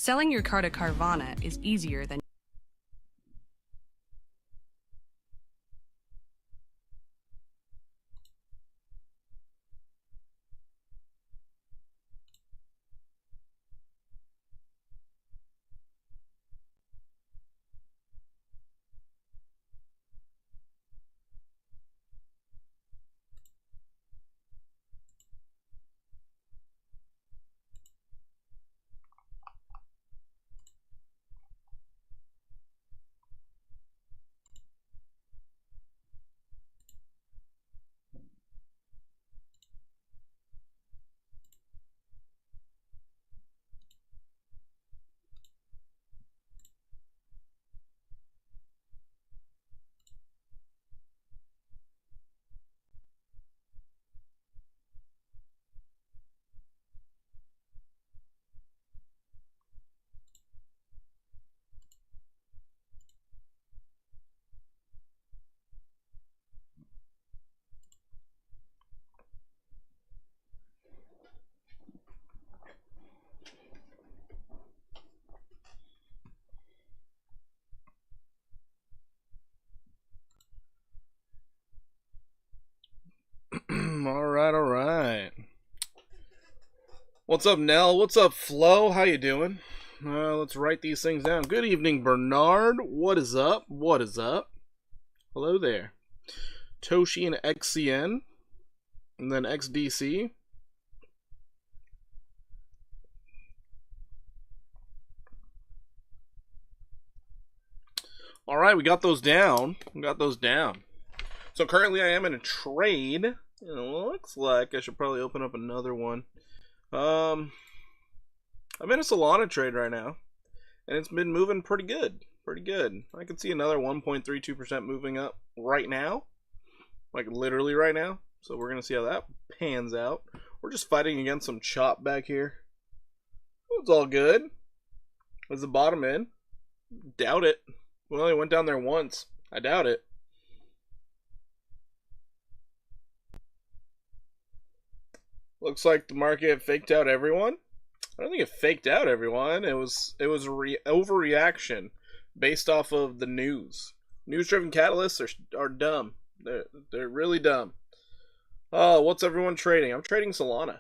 Selling your car to Carvana is easier than All right. What's up, Nell? What's up, Flo? How you doing? Let's write these things down. Good evening, Bernard. What is up? What is up? Hello there. Toshi and XCN. And then XDC. All right, we got those down. So currently I am in a trade. It looks like I should probably open up another one. I'm in a Solana trade right now, and it's been moving pretty good. I can see another 1.32% moving up right now, like literally right now. So we're gonna see how that pans out. We're just fighting against some chop back here. It's all good. Is the bottom in? Doubt it. We only went down there once. I doubt it. Looks like the market faked out everyone. I don't think it faked out everyone. It was overreaction based off of the news. News-driven catalysts are dumb. They're really dumb. What's everyone trading? I'm trading Solana.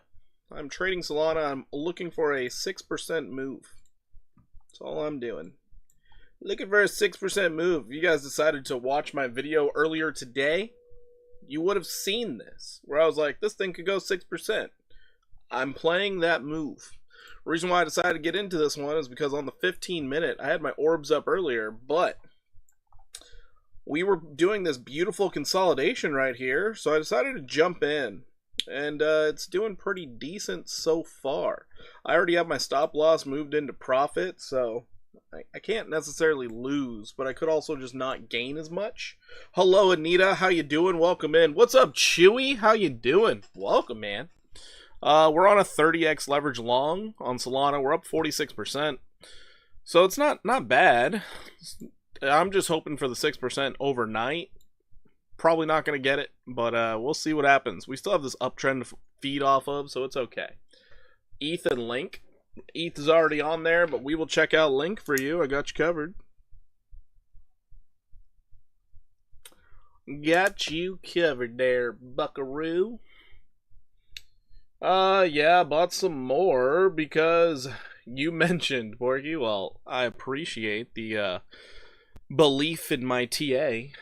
I'm looking for a 6% move. That's all I'm doing. Looking for a 6% move. If you guys decided to watch my video earlier today, you would have seen this, where I was like, this thing could go 6%. I'm playing that move. The reason why I decided to get into this one is because on the 15-minute, I had my orbs up earlier, but we were doing this beautiful consolidation right here, so I decided to jump in. And it's doing pretty decent so far. I already have my stop loss moved into profit, so I can't necessarily lose, but I could also just not gain as much. Hello, Anita. How you doing? Welcome in. What's up, Chewy? How you doing? Welcome, man. We're on a 30x leverage long on Solana. We're up 46%. So it's not bad. I'm just hoping for the 6% overnight. Probably not going to get it, but we'll see what happens. We still have this uptrend to feed off of, so it's okay. ETH and Link. ETH is already on there, but we will check out Link for you. I got you covered. Got you covered there, buckaroo. Yeah, bought some more because you mentioned, Porky. Well, I appreciate the belief in my TA.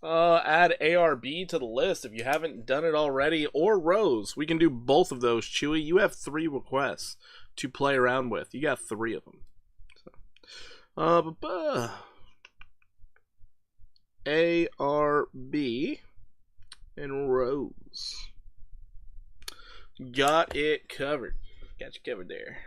Add ARB to the list if you haven't done it already, or Rose. We can do both of those, Chewy. You have 3 requests to play around with. You got 3 of them. So, ARB and Rose. Got it covered. Got you covered there.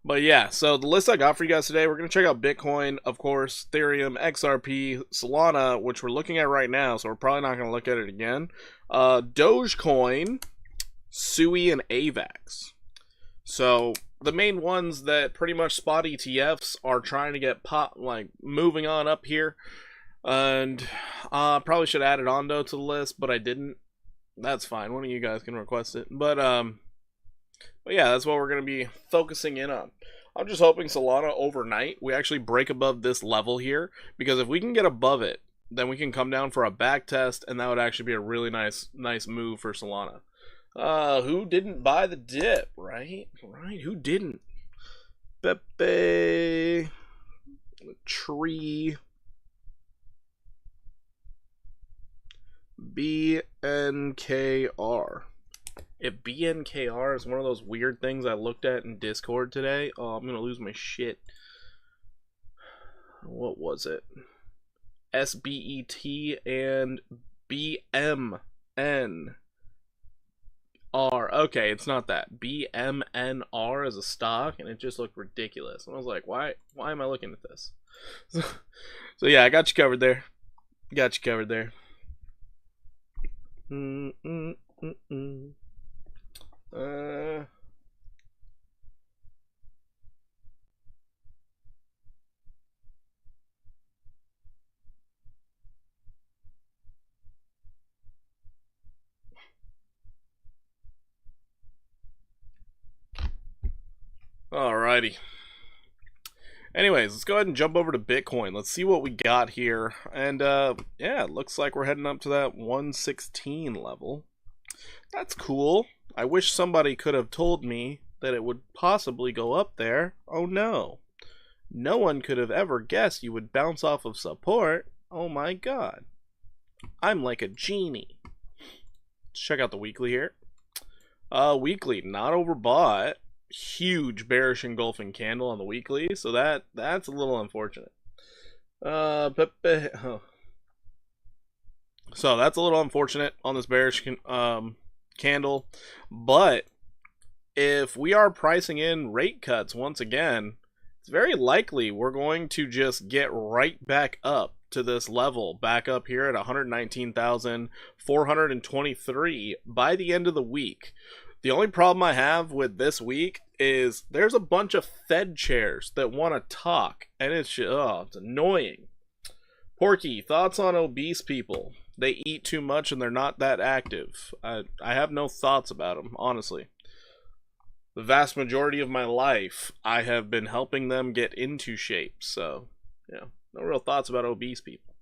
But yeah, so the list I got for you guys today, we're going to check out Bitcoin, of course, Ethereum, XRP, Solana, which we're looking at right now, so we're probably not going to look at it again. Dogecoin, SUI, and AVAX. So the main ones that pretty much spot ETFs are trying to get moving on up here. And probably should add it on to the list, but I didn't. That's fine. One of you guys can request it. But yeah, that's what we're going to be focusing in on. I'm just hoping Solana overnight we actually break above this level here, because if we can get above it, then we can come down for a back test, and that would actually be a really nice move for Solana. Who didn't buy the dip, right? Right, who didn't? Pepe, Tree, BNKR. If BNKR is one of those weird things I looked at in Discord today, oh, I'm gonna lose my shit. What was it? SBET and BMNR. Okay, it's not that. BMNR is a stock, and it just looked ridiculous. And I was like, why am I looking at this? So yeah, I got you covered there. Got you covered there. Alrighty. Anyways, let's go ahead and jump over to Bitcoin. Let's see what we got here. And yeah, it looks like we're heading up to that 116 level. That's cool. I wish somebody could have told me that it would possibly go up there. Oh no. No one could have ever guessed you would bounce off of support. Oh my god. I'm like a genie. Let's check out the weekly here. Weekly, not overbought. Huge bearish engulfing candle on the weekly, so that's a little unfortunate. So that's a little unfortunate on this bearish candle, but if we are pricing in rate cuts once again, it's very likely we're going to just get right back up to this level, back up here at 119,423 by the end of the week. The only problem I have with this week is there's a bunch of Fed chairs that want to talk, and it's just, it's annoying. Porky, thoughts on obese people? They eat too much and they're not that active. I have no thoughts about them, honestly. The vast majority of my life, I have been helping them get into shape, so, yeah, no real thoughts about obese people.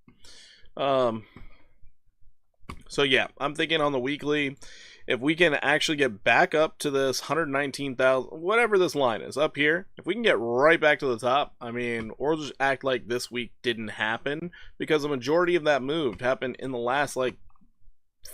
So yeah, I'm thinking on the weekly, if we can actually get back up to this 119,000, whatever this line is, up here, if we can get right back to the top, I mean, or just act like this week didn't happen, because the majority of that move happened in the last, like,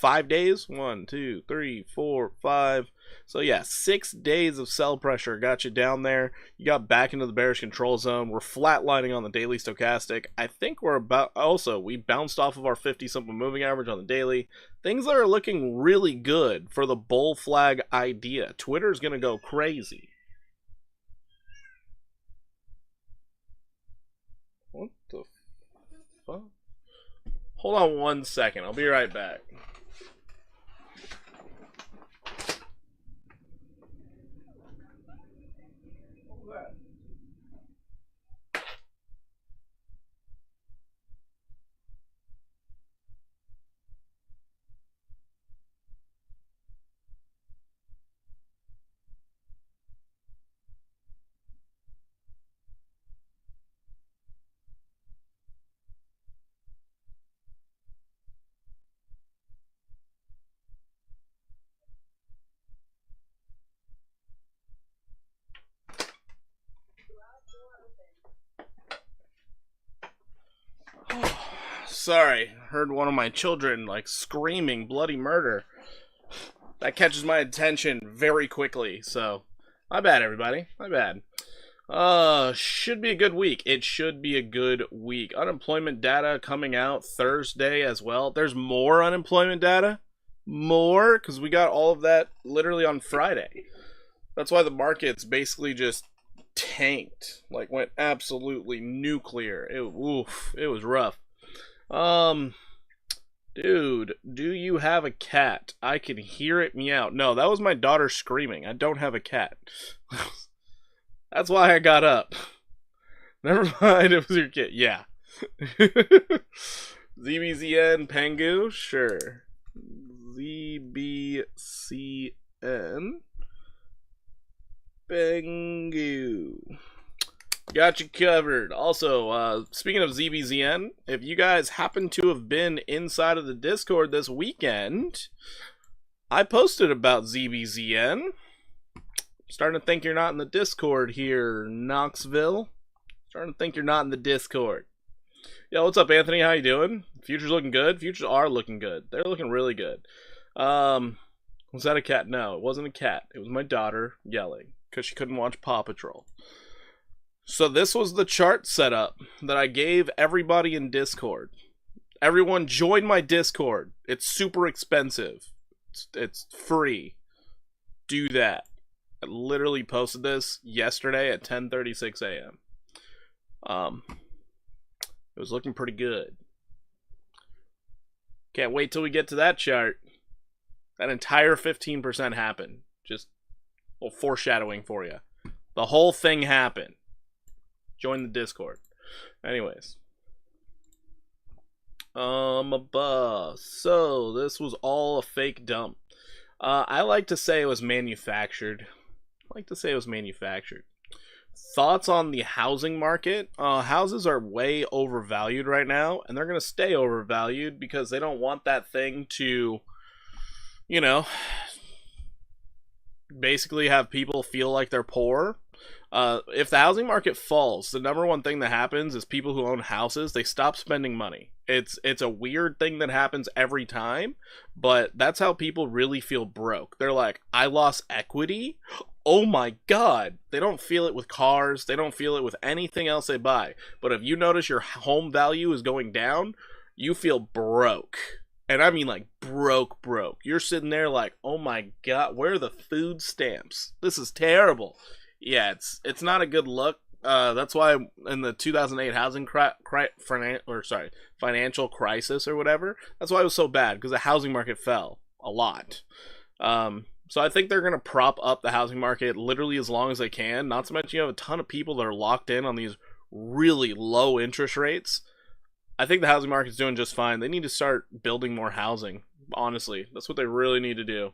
5 days? 1, 2, 3, 4, 5. So yeah, 6 days of sell pressure got you down there. You got back into the bearish control zone. We're flatlining on the daily stochastic. I think we're about, also, we bounced off of our 50-something moving average on the daily. Things are looking really good for the bull flag idea. Twitter's going to go crazy. What the fuck? Hold on 1 second. I'll be right back. Sorry, heard one of my children like screaming bloody murder. That catches my attention very quickly, so my bad, everybody. My bad. Should be a good week. It should be a good week. Unemployment data coming out Thursday as well. There's more unemployment data? More? Because we got all of that literally on Friday. That's why the market's basically just tanked. Like, went absolutely nuclear. It was rough. Dude, do you have a cat? I can hear it meow. No, that was my daughter screaming. I don't have a cat. That's why I got up. Never mind, it was your kid. Yeah. ZBZN Pangu? Sure. ZBCN. Pengu. Got you covered. Also, speaking of ZBZN, if you guys happen to have been inside of the Discord this weekend, I posted about ZBZN. Starting to think you're not in the Discord here, Knoxville. Starting to think you're not in the Discord. Yo, what's up, Anthony? How you doing? Futures looking good? Futures are looking good. They're looking really good. Was that a cat? No, it wasn't a cat. It was my daughter yelling because she couldn't watch Paw Patrol. So this was the chart setup that I gave everybody in Discord. Everyone join my Discord. It's super expensive. It's free. Do that. I literally posted this yesterday at 10:36 a.m. It was looking pretty good. Can't wait till we get to that chart. That entire 15% happened. Just a little foreshadowing for you. The whole thing happened. Join the Discord. Anyways. So this was all a fake dump. I like to say it was manufactured. Thoughts on the housing market? Houses are way overvalued right now, and they're going to stay overvalued because they don't want that thing to, you know, basically have people feel like they're poor. If the housing market falls, the number one thing that happens is people who own houses, they stop spending money. It's a weird thing that happens every time, but that's how people really feel broke. They're like, I lost equity? Oh my god. They don't feel it with cars. They don't feel it with anything else they buy. But if you notice your home value is going down, you feel broke. And I mean like broke. You're sitting there like, oh my god, where are the food stamps? This is terrible. Yeah, it's not a good look. That's why in the 2008 housing financial crisis or whatever, that's why it was so bad, because the housing market fell a lot. So I think they're going to prop up the housing market literally as long as they can. Not to mention you have a ton of people that are locked in on these really low interest rates. I think the housing market's doing just fine. They need to start building more housing. Honestly, that's what they really need to do.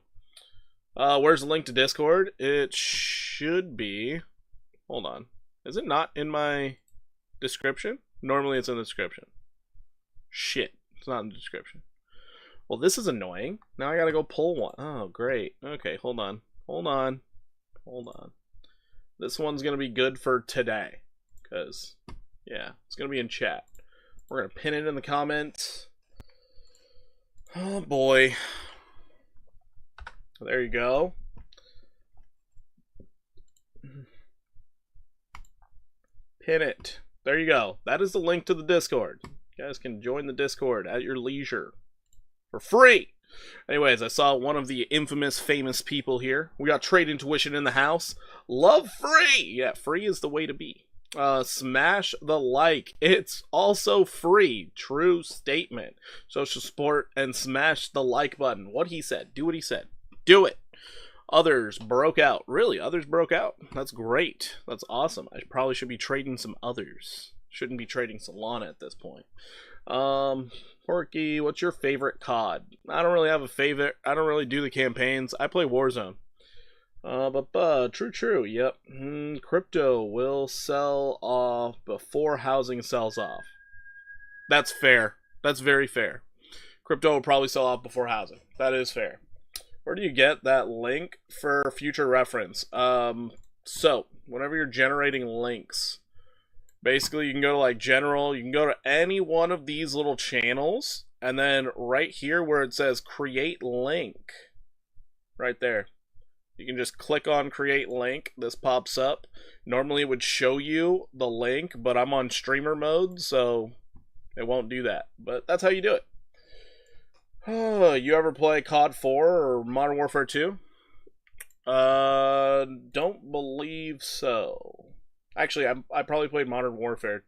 Where's the link to Discord? It should be. Hold on. Is it not in my description? Normally it's in the description. Shit. It's not in the description. Well, this is annoying. Now I gotta go pull one. Oh, great. Okay, hold on. This one's gonna be good for today. Because, yeah, it's gonna be in chat. We're gonna pin it in the comments. Oh, boy. There you go. Pin it. There you go. That is the link to the Discord. You guys can join the Discord at your leisure. For free! Anyways, I saw one of the infamous, famous people here. We got Trade Intuition in the house. Love free! Yeah, free is the way to be. Smash the like. It's also free. True statement. Social support and smash the like button. What he said. Do what he said. Do it. Others broke out. Really? Others broke out? That's great. That's awesome. I probably should be trading some others. Shouldn't be trading Solana at this point. Porky, what's your favorite COD? I don't really have a favorite. I don't really do the campaigns. I play Warzone. True. Yep. Crypto will sell off before housing sells off. That's fair. That's very fair. Crypto will probably sell off before housing. That is fair. Where do you get that link for future reference? So, whenever you're generating links, basically you can go to like general, you can go to any one of these little channels, and then right here where it says create link, right there, you can just click on create link. This pops up. Normally it would show you the link, but I'm on streamer mode, so it won't do that. But that's how you do it. You ever play COD 4 or Modern Warfare 2? Don't believe so. Actually, I probably played Modern Warfare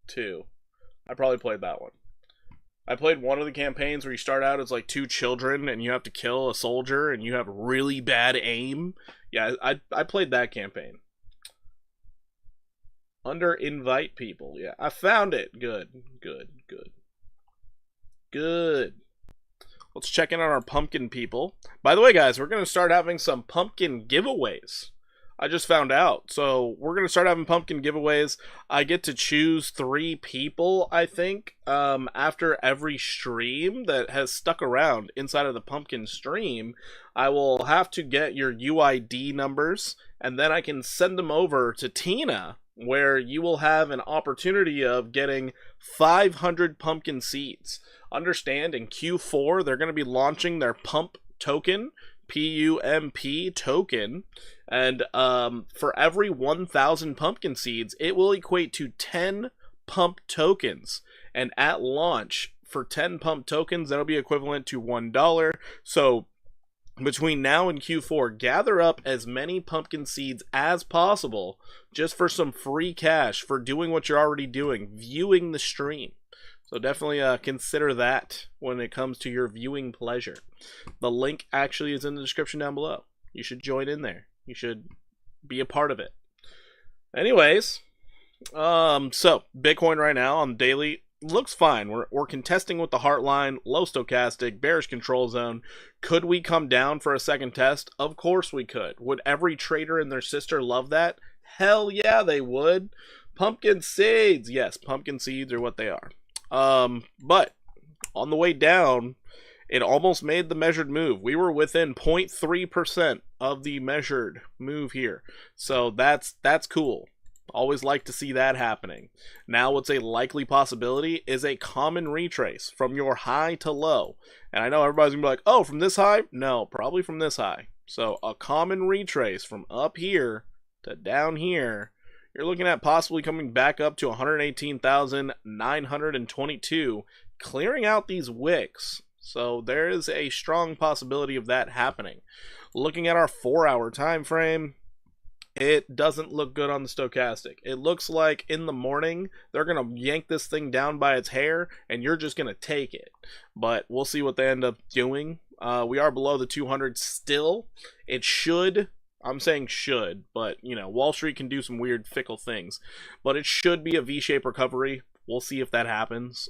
2. I probably played that one. I played one of the campaigns where you start out as like 2 children and you have to kill a soldier and you have really bad aim. Yeah, I played that campaign. Under invite people. Yeah, I found it. Good. Let's check in on our pumpkin people. By the way, guys, we're going to start having some pumpkin giveaways. I just found out. So we're gonna start having pumpkin giveaways. I get to choose 3 people, I think, after every stream that has stuck around inside of the pumpkin stream. I will have to get your UID numbers, and then I can send them over to Tina, where you will have an opportunity of getting 500 pumpkin seeds. Understand, in Q4, they're going to be launching their pump token, PUMP token, and for every 1,000 pumpkin seeds, it will equate to 10 pump tokens. And at launch, for 10 pump tokens, that'll be equivalent to $1. So between now and Q4, gather up as many pumpkin seeds as possible just for some free cash for doing what you're already doing, viewing the stream. So definitely consider that when it comes to your viewing pleasure. The link actually is in the description down below. You should join in there. You should be a part of it. Anyways, so Bitcoin right now on daily looks fine. We're contesting with the heartline, low stochastic, bearish control zone. Could we come down for a second test? Of course we could. Would every trader and their sister love that? Hell yeah, they would. Pumpkin seeds. Yes, pumpkin seeds are what they are. But on the way down, it almost made the measured move. We were within 0.3% of the measured move here. So that's cool. Always like to see that happening. Now what's a likely possibility is a common retrace from your high to low. And I know everybody's gonna be like, oh, from this high? No, probably from this high. So a common retrace from up here to down here. You're looking at possibly coming back up to 118,922, clearing out these wicks. So there is a strong possibility of that happening. Looking at our 4-hour time frame, it doesn't look good on the stochastic. It looks like in the morning they're going to yank this thing down by its hair and you're just going to take it. But we'll see what they end up doing. We are below the 200 still. It should... I'm saying should, but, you know, Wall Street can do some weird, fickle things. But it should be a V-shaped recovery. We'll see if that happens.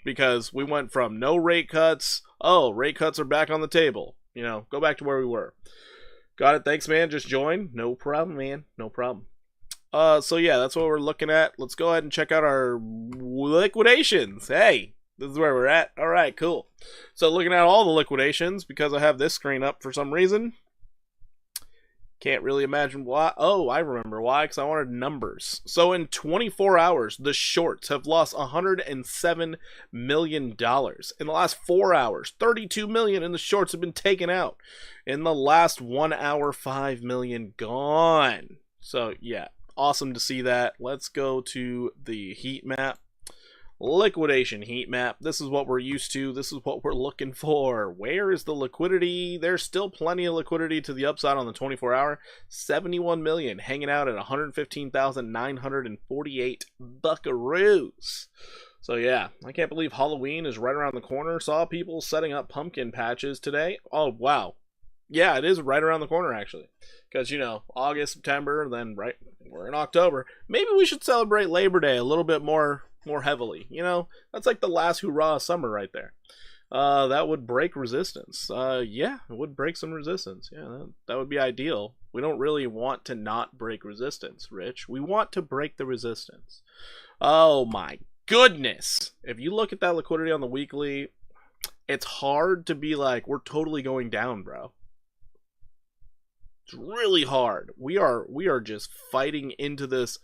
Because we went from no rate cuts, oh, rate cuts are back on the table. You know, go back to where we were. Got it, thanks, man. Just join. No problem, man. No problem. So, yeah, that's what we're looking at. Let's go ahead and check out our liquidations. Hey, this is where we're at. All right, cool. So, looking at all the liquidations, because I have this screen up for some reason. Can't really imagine why. Oh, I remember why, because I wanted numbers. So in 24 hours, the shorts have lost $107 million. In the last 4 hours, $32 million in the shorts have been taken out. In the last 1 hour, $5 million gone. So yeah, awesome to see that. Let's go to the heat map. Liquidation heat map. This is what we're used to. This is what we're looking for. Where is the liquidity? There's still plenty of liquidity to the upside on the 24 hour. 71 million hanging out at 115,948 buckaroos. So yeah, I can't believe Halloween is right around the corner. Saw people setting up pumpkin patches today. Oh wow. Yeah, it is right around the corner actually. Because, you know, August, September, then right, we're in October. Maybe we should celebrate Labor Day a little bit more heavily, you know. That's like the last hurrah of summer right there. That would break resistance. Yeah, it would break some resistance. Yeah, that would be ideal. We don't really want to not break resistance, Rich. We want to break the resistance. Oh my goodness. If you look at that liquidity on the weekly, it's hard to be like, we're totally going down, bro. It's really hard. We are just fighting into this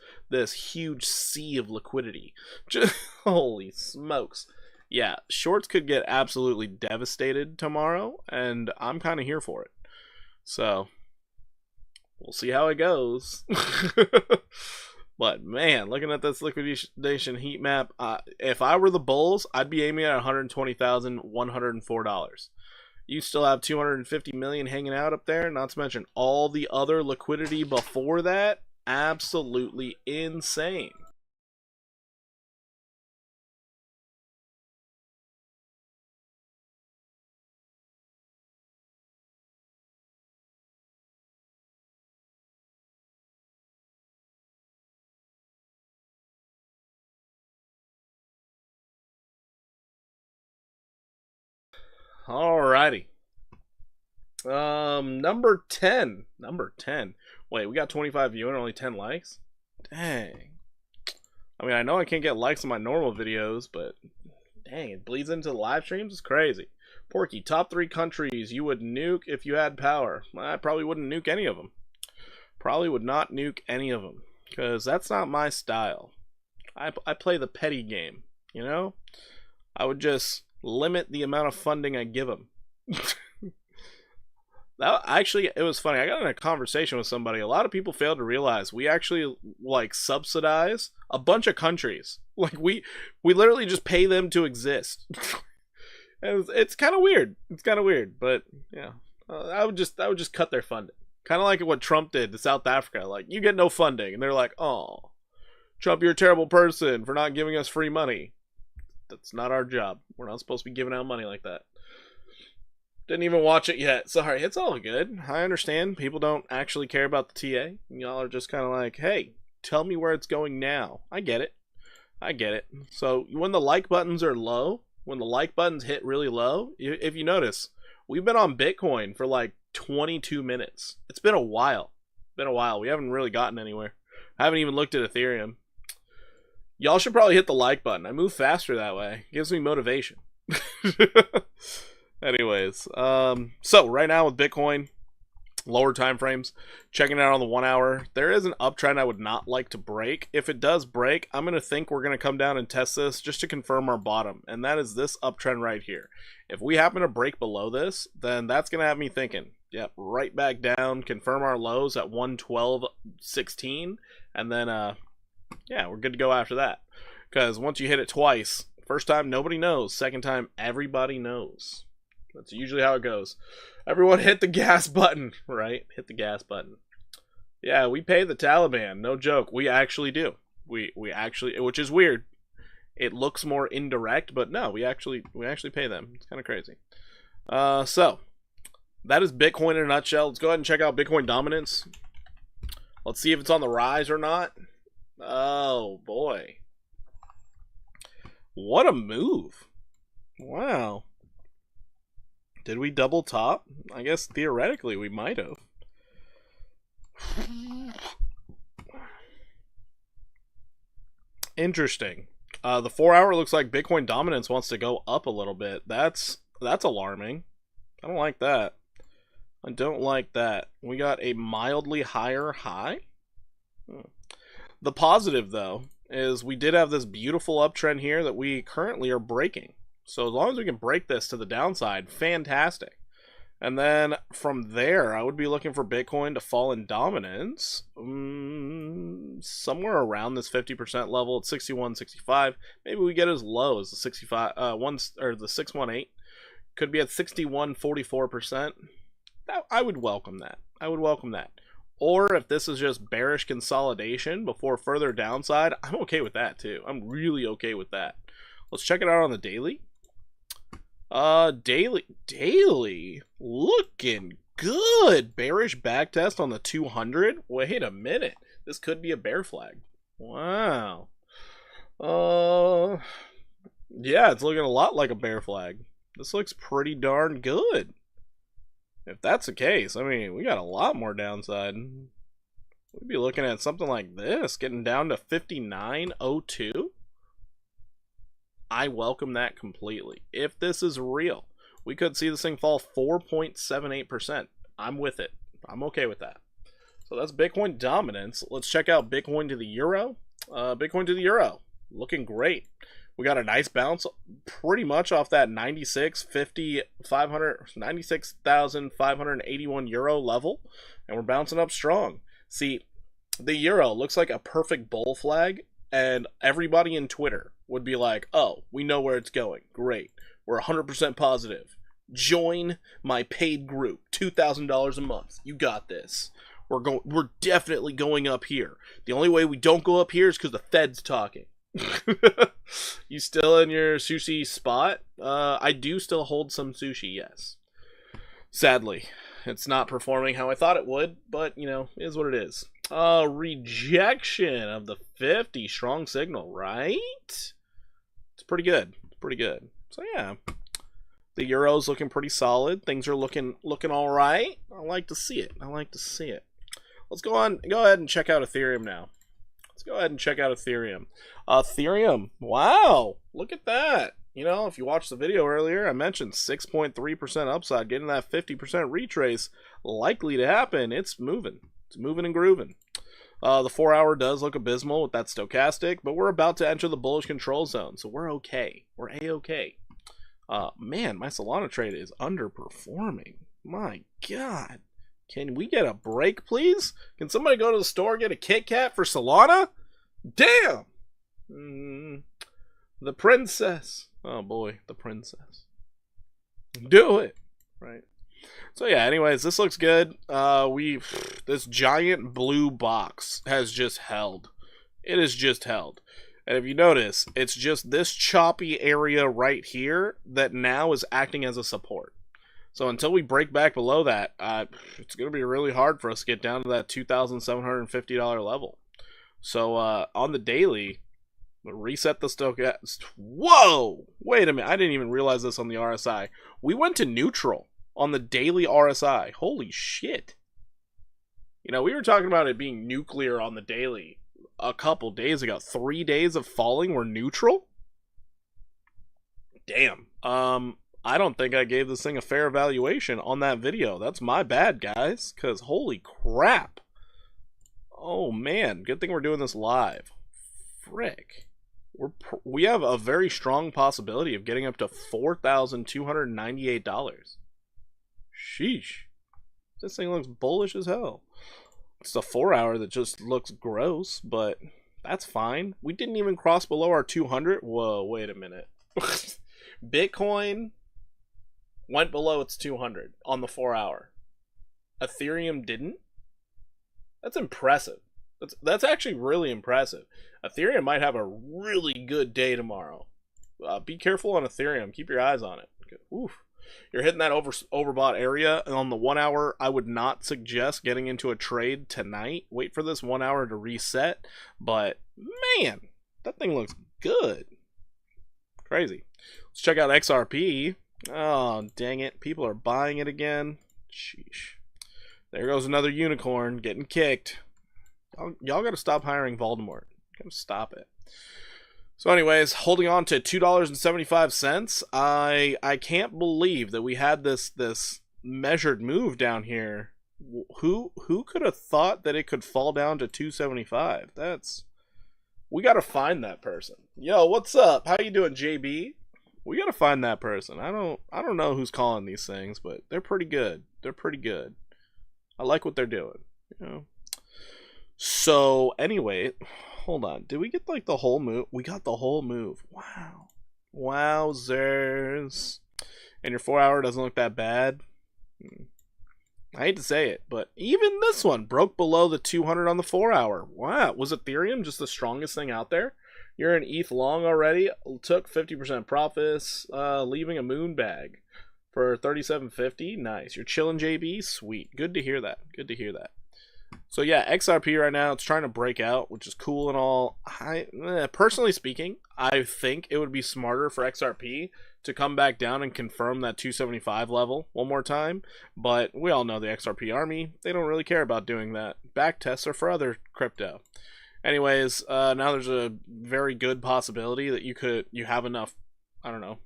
huge sea of liquidity. Just, holy smokes. Yeah, shorts could get absolutely devastated tomorrow, and I'm kind of here for it. So, we'll see how it goes. But man, looking at this liquidation heat map, if I were the bulls, I'd be aiming at $120,104. You still have 250 million hanging out up there, not to mention all the other liquidity before that. Absolutely insane. Alrighty. Number 10. Wait, we got 25 views and only 10 likes? Dang. I mean, I know I can't get likes on my normal videos, but dang, it bleeds into the live streams? It's crazy. Porky, top 3 countries you would nuke if you had power. I probably wouldn't nuke any of them. Probably would not nuke any of them, because that's not my style. I play the petty game, you know? I would just limit the amount of funding I give them. Actually, it was funny. I got in a conversation with somebody. A lot of people fail to realize we actually like subsidize a bunch of countries. Like we literally just pay them to exist. And it's kind of weird. It's kind of weird, but yeah, I would just cut their funding. Kind of like what Trump did to South Africa. Like, you get no funding, and they're like, "Oh, Trump, you're a terrible person for not giving us free money." That's not our job. We're not supposed to be giving out money like that. Didn't even watch it yet. Sorry, it's all good. I understand people don't actually care about the TA. Y'all are just kind of like, hey, tell me where it's going now. I get it. I get it. So when the like buttons are low, when the like buttons hit really low, if you notice, we've been on Bitcoin for like 22 minutes. It's been a while. We haven't really gotten anywhere. I haven't even looked at Ethereum. Y'all should probably hit the like button. I move faster that way. It gives me motivation. Anyways, so right now with Bitcoin, lower time frames, checking out on the 1 hour, there is an uptrend I would not like to break. If it does break, I'm going to think we're going to come down and test this just to confirm our bottom, and that is this uptrend right here. If we happen to break below this, then that's going to have me thinking, yep, right back down, confirm our lows at 112.16, and then, yeah, we're good to go after that. Because once you hit it twice, first time, nobody knows. Second time, everybody knows. That's usually how it goes. Everyone hit the gas button, right? Hit the gas button. Yeah, we pay the Taliban. No joke. We actually do. We actually, which is weird. It looks more indirect, but no, we actually pay them. It's kind of crazy. So that is Bitcoin in a nutshell. Let's go ahead and check out Bitcoin dominance. Let's see if it's on the rise or not. Oh boy. What a move. Wow. Did we double top? I guess theoretically we might have. Interesting. The 4 hour looks like Bitcoin dominance wants to go up a little bit. That's alarming. I don't like that. I don't like that. We got a mildly higher high. The positive, though, is we did have this beautiful uptrend here that we currently are breaking. So as long as we can break this to the downside, fantastic. And then from there, I would be looking for Bitcoin to fall in dominance somewhere around this 50% level at 61, 65. Maybe we get as low as the 65, the 618. Could be at 61, 44%. I would welcome that. I would welcome that. Or if this is just bearish consolidation before further downside, I'm okay with that too. I'm really okay with that. Let's check it out on the daily. Daily looking good. Bearish backtest on the 200. Wait a minute. This could be a bear flag. Wow. Yeah, it's looking a lot like a bear flag. This looks pretty darn good. If that's the case, I mean, we got a lot more downside. We'd be looking at something like this, getting down to 59.02. I welcome that completely. If this is real, we could see this thing fall 4.78%. I'm with it. I'm okay with that. So that's Bitcoin dominance. Let's check out Bitcoin to the euro. Bitcoin to the euro, looking great. We got a nice bounce pretty much off that 96,581 euro level, and we're bouncing up strong. See, the euro looks like a perfect bull flag, and everybody in Twitter would be like, oh, we know where it's going. Great. We're 100% positive. Join my paid group. $2,000 a month. You got this. We're definitely going up here. The only way we don't go up here is because the Fed's talking. You still in your sushi spot? I do still hold some sushi, yes. Sadly, it's not performing how I thought it would, but, you know, it is what it is. Rejection of the 50. Strong signal, right? It's pretty good. Pretty good. So, yeah. The euro's looking pretty solid. Things are looking all right. I like to see it. I like to see it. Let's go ahead and check out Ethereum now. Let's go ahead and check out Ethereum. Ethereum, wow, look at that. You know, if you watched the video earlier, I mentioned 6.3% upside, getting that 50% retrace likely to happen. It's moving. It's moving and grooving. The 4-hour does look abysmal with that stochastic, but we're about to enter the bullish control zone, so we're okay. We're A-okay. Man, my Solana trade is underperforming. My God. Can we get a break, please? Can somebody go to the store and get a Kit Kat for Solana? Damn! The princess. Oh boy, the princess. Do it! Right. So yeah, anyways, this looks good. This giant blue box has just held. It has just held. And if you notice, it's just this choppy area right here that now is acting as a support. So until we break back below that, it's going to be really hard for us to get down to that $2,750 level. So on the daily, reset the stochastic. Whoa! Wait a minute. I didn't even realize this on the RSI. We went to neutral on the daily RSI. Holy shit. You know, we were talking about it being nuclear on the daily a couple days ago. 3 days of falling were neutral? Damn. I don't think I gave this thing a fair evaluation on that video. That's my bad, guys, because holy crap. Oh, man. Good thing we're doing this live. Frick. We have a very strong possibility of getting up to $4,298. Sheesh. This thing looks bullish as hell. It's the 4-hour that just looks gross, but that's fine. We didn't even cross below our 200. Whoa, wait a minute. Bitcoin went below its 200 on the 4-hour. Ethereum didn't? That's impressive. That's actually really impressive. Ethereum might have a really good day tomorrow. Be careful on Ethereum. Keep your eyes on it. Oof. You're hitting that overbought area, and on the 1-hour, I would not suggest getting into a trade tonight. Wait for this 1-hour to reset. But, man, that thing looks good. Crazy. Let's check out XRP. Oh, dang it. People are buying it again. Sheesh. There goes another unicorn getting kicked. Y'all got to stop hiring Voldemort. Gotta stop it. So anyways, holding on to $2.75. I can't believe that we had this measured move down here. Who could have thought that it could fall down to $2.75? We got to find that person. Yo, what's up? How you doing, JB? We got to find that person. I don't know who's calling these things, but they're pretty good. They're pretty good. I like what they're doing, you know. So anyway, hold on. Did we get like the whole move? We got the whole move. Wow. Wowzers. And your 4-hour doesn't look that bad. I hate to say it, but even this one broke below the 200 on the 4-hour. Wow. Was Ethereum just the strongest thing out there? You're an ETH long already. Took 50% profits, leaving a moon bag for $37.50. Nice. You're chilling, JB? Sweet. Good to hear that. Good to hear that. So yeah, XRP right now, it's trying to break out, which is cool and all. Personally speaking, I think it would be smarter for XRP to come back down and confirm that 275 level one more time. But we all know the XRP army, they don't really care about doing that. Back tests are for other crypto. Anyways, now there's a very good possibility that you have enough, I don't know,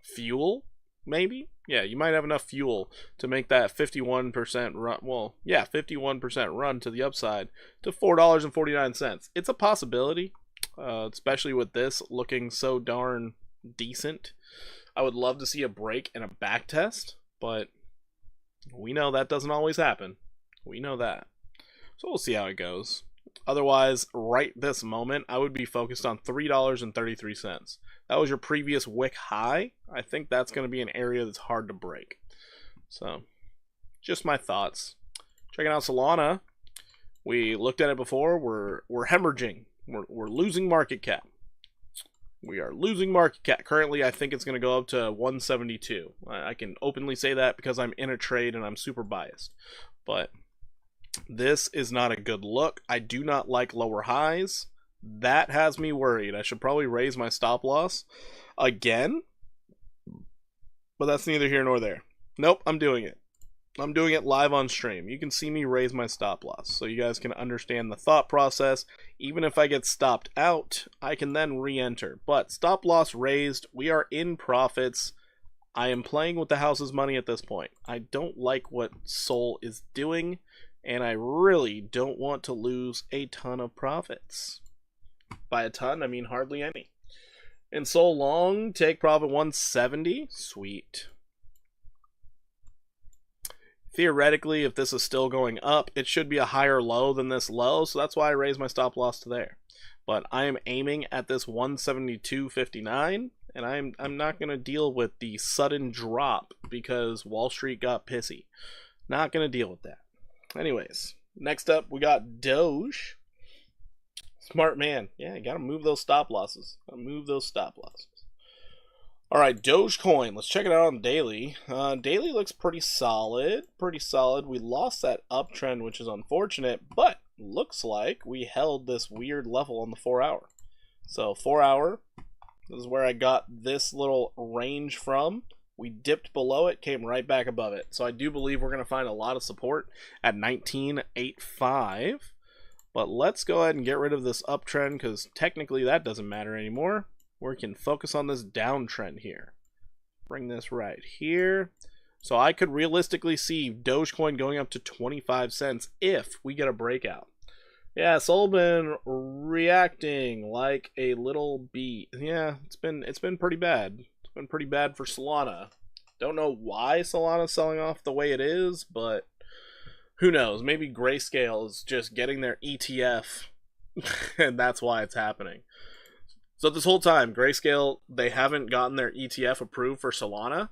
fuel, maybe? Yeah, you might have enough fuel to make that 51% run. Well, yeah, 51% run to the upside to $4.49. It's a possibility, especially with this looking so darn decent. I would love to see a break and a back test, but we know that doesn't always happen. We know that. So we'll see how it goes. Otherwise, right this moment, I would be focused on $3.33. That was your previous wick high. I think that's going to be an area that's hard to break. So, just my thoughts. Checking out Solana. We looked at it before. We're hemorrhaging. We're losing market cap. We are losing market cap. Currently, I think it's going to go up to 172. I can openly say that because I'm in a trade and I'm super biased. But this is not a good look. I do not like lower highs. That has me worried. I should probably raise my stop loss again. But that's neither here nor there. Nope, I'm doing it. I'm doing it live on stream. You can see me raise my stop loss so you guys can understand the thought process. Even if I get stopped out, I can then re-enter. But stop loss raised, we are in profits. I am playing with the house's money at this point. I don't like what Sol is doing, and I really don't want to lose a ton of profits. By a ton, I mean hardly any. In Sol long, take profit 170. Sweet. Theoretically, if this is still going up, it should be a higher low than this low, so that's why I raised my stop loss to there. But I am aiming at this 172.59, and I'm not going to deal with the sudden drop because Wall Street got pissy. Not going to deal with that. Anyways, next up we got Doge. Smart man. Yeah, you got to move those stop losses. All right, Dogecoin. Let's check it out on daily. Daily looks pretty solid. We lost that uptrend, which is unfortunate, but looks like we held this weird level on the 4 hour. So 4 hour, this is where I got this little range from. We dipped below it, came right back above it. So I do believe we're going to find a lot of support at 19.85. But let's go ahead and get rid of this uptrend because technically that doesn't matter anymore. We can focus on this downtrend here. Bring this right here. So I could realistically see Dogecoin going up to 25 cents if we get a breakout. Yeah, Sol been reacting like a little bee. Yeah, it's been pretty bad. It's been pretty bad for Solana. Don't know why Solana's selling off the way it is, but who knows? Maybe Grayscale is just getting their ETF, and that's why it's happening. So this whole time, Grayscale, they haven't gotten their ETF approved for Solana.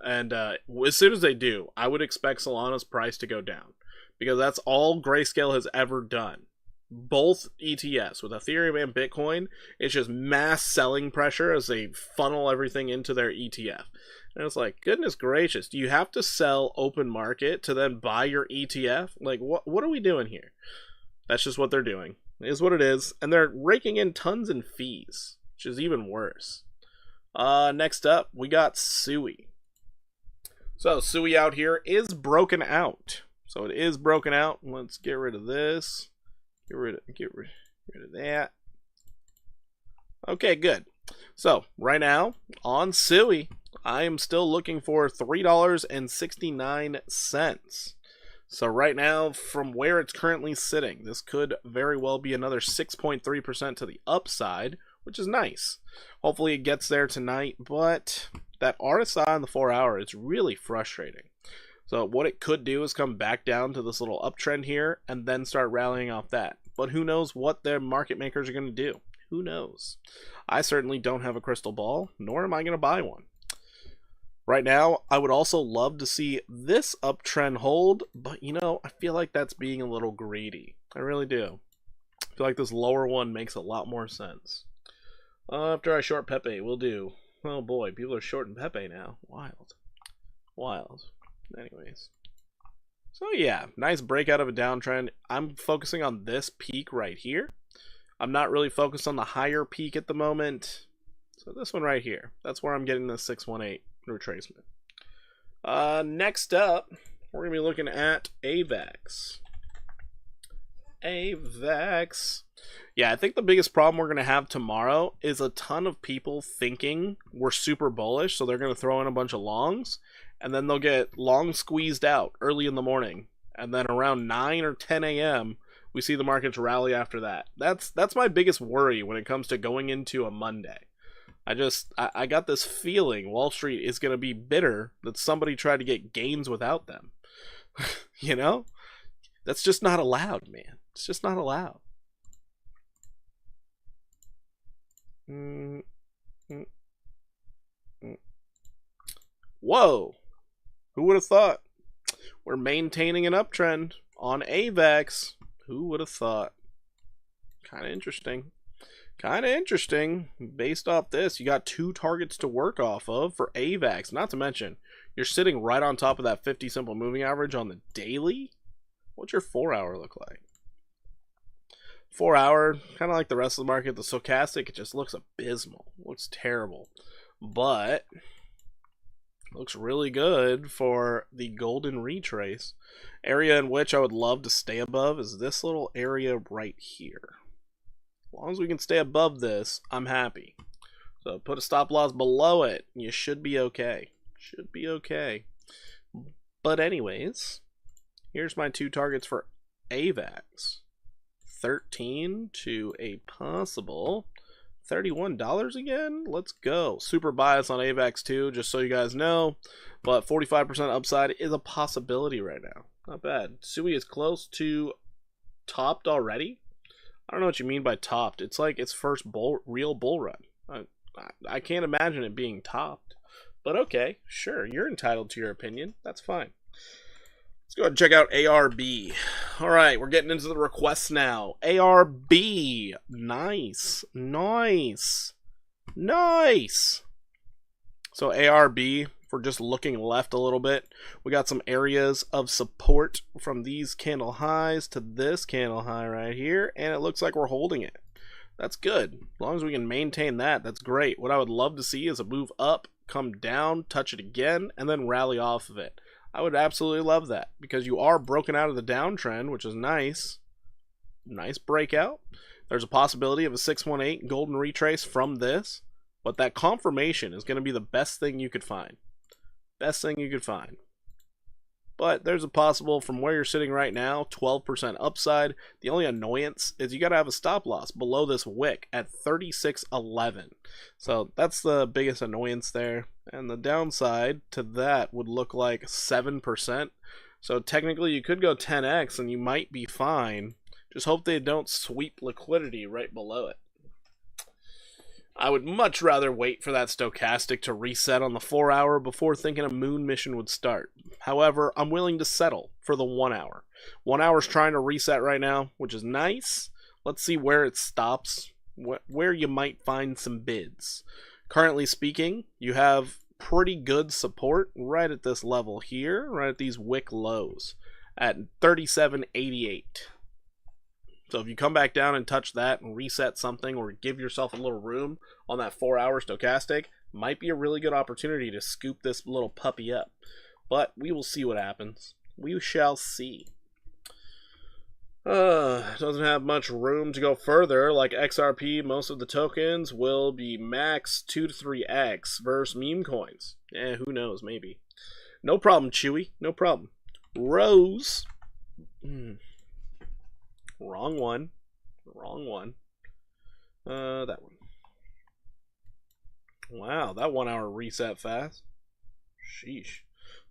And as soon as they do, I would expect Solana's price to go down. Because that's all Grayscale has ever done. Both ETFs, with Ethereum and Bitcoin, it's just mass selling pressure as they funnel everything into their ETF. And it's like, goodness gracious, do you have to sell open market to then buy your ETF? Like, what are we doing here? That's just what they're doing. It is what it is. And they're raking in tons in fees, which is even worse. Next up, we got Sui. So Sui out here is broken out. So it is broken out. Let's get rid of this. Get rid of that. Okay, good. So right now on Sui, I am still looking for $3.69. So right now, from where it's currently sitting, this could very well be another 6.3% to the upside, which is nice. Hopefully it gets there tonight, but that RSI on the 4 hour is really frustrating. So what it could do is come back down to this little uptrend here and then start rallying off that. But who knows what their market makers are going to do? Who knows? I certainly don't have a crystal ball, nor am I going to buy one. Right now, I would also love to see this uptrend hold, but you know, I feel like that's being a little greedy. I really do. I feel like this lower one makes a lot more sense. After I short Pepe, we'll do. Oh boy, people are shorting Pepe now. Wild. Anyways. So yeah, nice breakout of a downtrend. I'm focusing on this peak right here. I'm not really focused on the higher peak at the moment. So this one right here. That's where I'm getting the 618 retracement. Next up, we're going to be looking at AVAX. Yeah, I think the biggest problem we're going to have tomorrow is a ton of people thinking we're super bullish, so they're going to throw in a bunch of longs, and then they'll get long squeezed out early in the morning, and then around 9 or 10 a.m., we see the markets rally after that. That's my biggest worry when it comes to going into a Monday. I got this feeling Wall Street is going to be bitter that somebody tried to get gains without them. You know? That's just not allowed, man. It's just not allowed. Whoa! Who would have thought? We're maintaining an uptrend on AVAX. Who would have thought? Kind of interesting. Based off this, you got 2 targets to work off of for AVAX. Not to mention, you're sitting right on top of that 50 simple moving average on the daily. What's your 4 hour look like? 4 hour, kind of like the rest of the market. The stochastic, it just looks abysmal. It looks terrible. But Looks really good for the golden retrace. Area in which I would love to stay above is this little area right here. As long as we can stay above this, I'm happy. So put a stop loss below it, and you should be okay. Should be okay. But anyways, here's my two targets for AVAX. 13 to a possible $31 again. Let's go. Super bias on AVAX too, just so you guys know. But 45% upside is a possibility right now. Not bad. Sui is close to topped already. I don't know what you mean by topped. It's like its first real bull run. I can't imagine it being topped. But okay, sure, you're entitled to your opinion. That's fine. Let's go ahead and check out ARB. Alright, we're getting into the requests now. ARB. Nice. Nice. Nice. So ARB, if we're just looking left a little bit, we got some areas of support from these candle highs to this candle high right here, and it looks like we're holding it. That's good. As long as we can maintain that, that's great. What I would love to see is a move up, come down, touch it again, and then rally off of it. I would absolutely love that because you are broken out of the downtrend, which is nice. Nice breakout. There's a possibility of a 618 golden retrace from this, but that confirmation is going to be the best thing you could find. Best thing you could find. But there's a possible, from where you're sitting right now, 12% upside. The only annoyance is you got to have a stop loss below this wick at 36.11. So that's the biggest annoyance there. And the downside to that would look like 7%. So technically you could go 10x and you might be fine. Just hope they don't sweep liquidity right below it. I would much rather wait for that stochastic to reset on the 4 hour before thinking a moon mission would start. However, I'm willing to settle for the 1 hour. 1 hour's trying to reset right now, which is nice. Let's see where it stops, where you might find some bids. Currently speaking, you have pretty good support right at this level here, right at these wick lows at 37.88. So if you come back down and touch that and reset something or give yourself a little room on that 4 hour stochastic, might be a really good opportunity to scoop this little puppy up. But we will see what happens. We shall see. Doesn't have much room to go further. Like XRP, most of the tokens will be max 2 to 3x versus meme coins. Who knows, maybe. No problem, Chewy. No problem. Rose. Wrong one. Wrong one. That one. Wow, that 1 hour reset fast. Sheesh.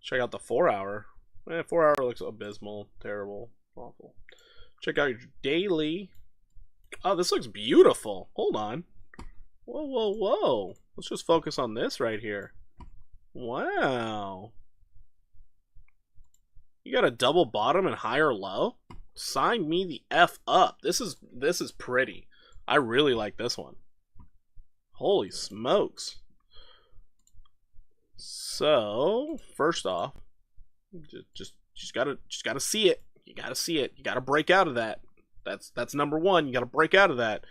Check out the 4 hour. 4 hour looks abysmal, terrible, awful. Check out your daily. Oh, this looks beautiful. Hold on. Whoa, whoa, whoa. Let's just focus on this right here. Wow. You got a double bottom and higher low? Sign me the F up. This is pretty. I really like this one. Holy smokes. So, first off, just gotta see it. You gotta see it. You gotta break out of that. That's number one. You gotta break out of that.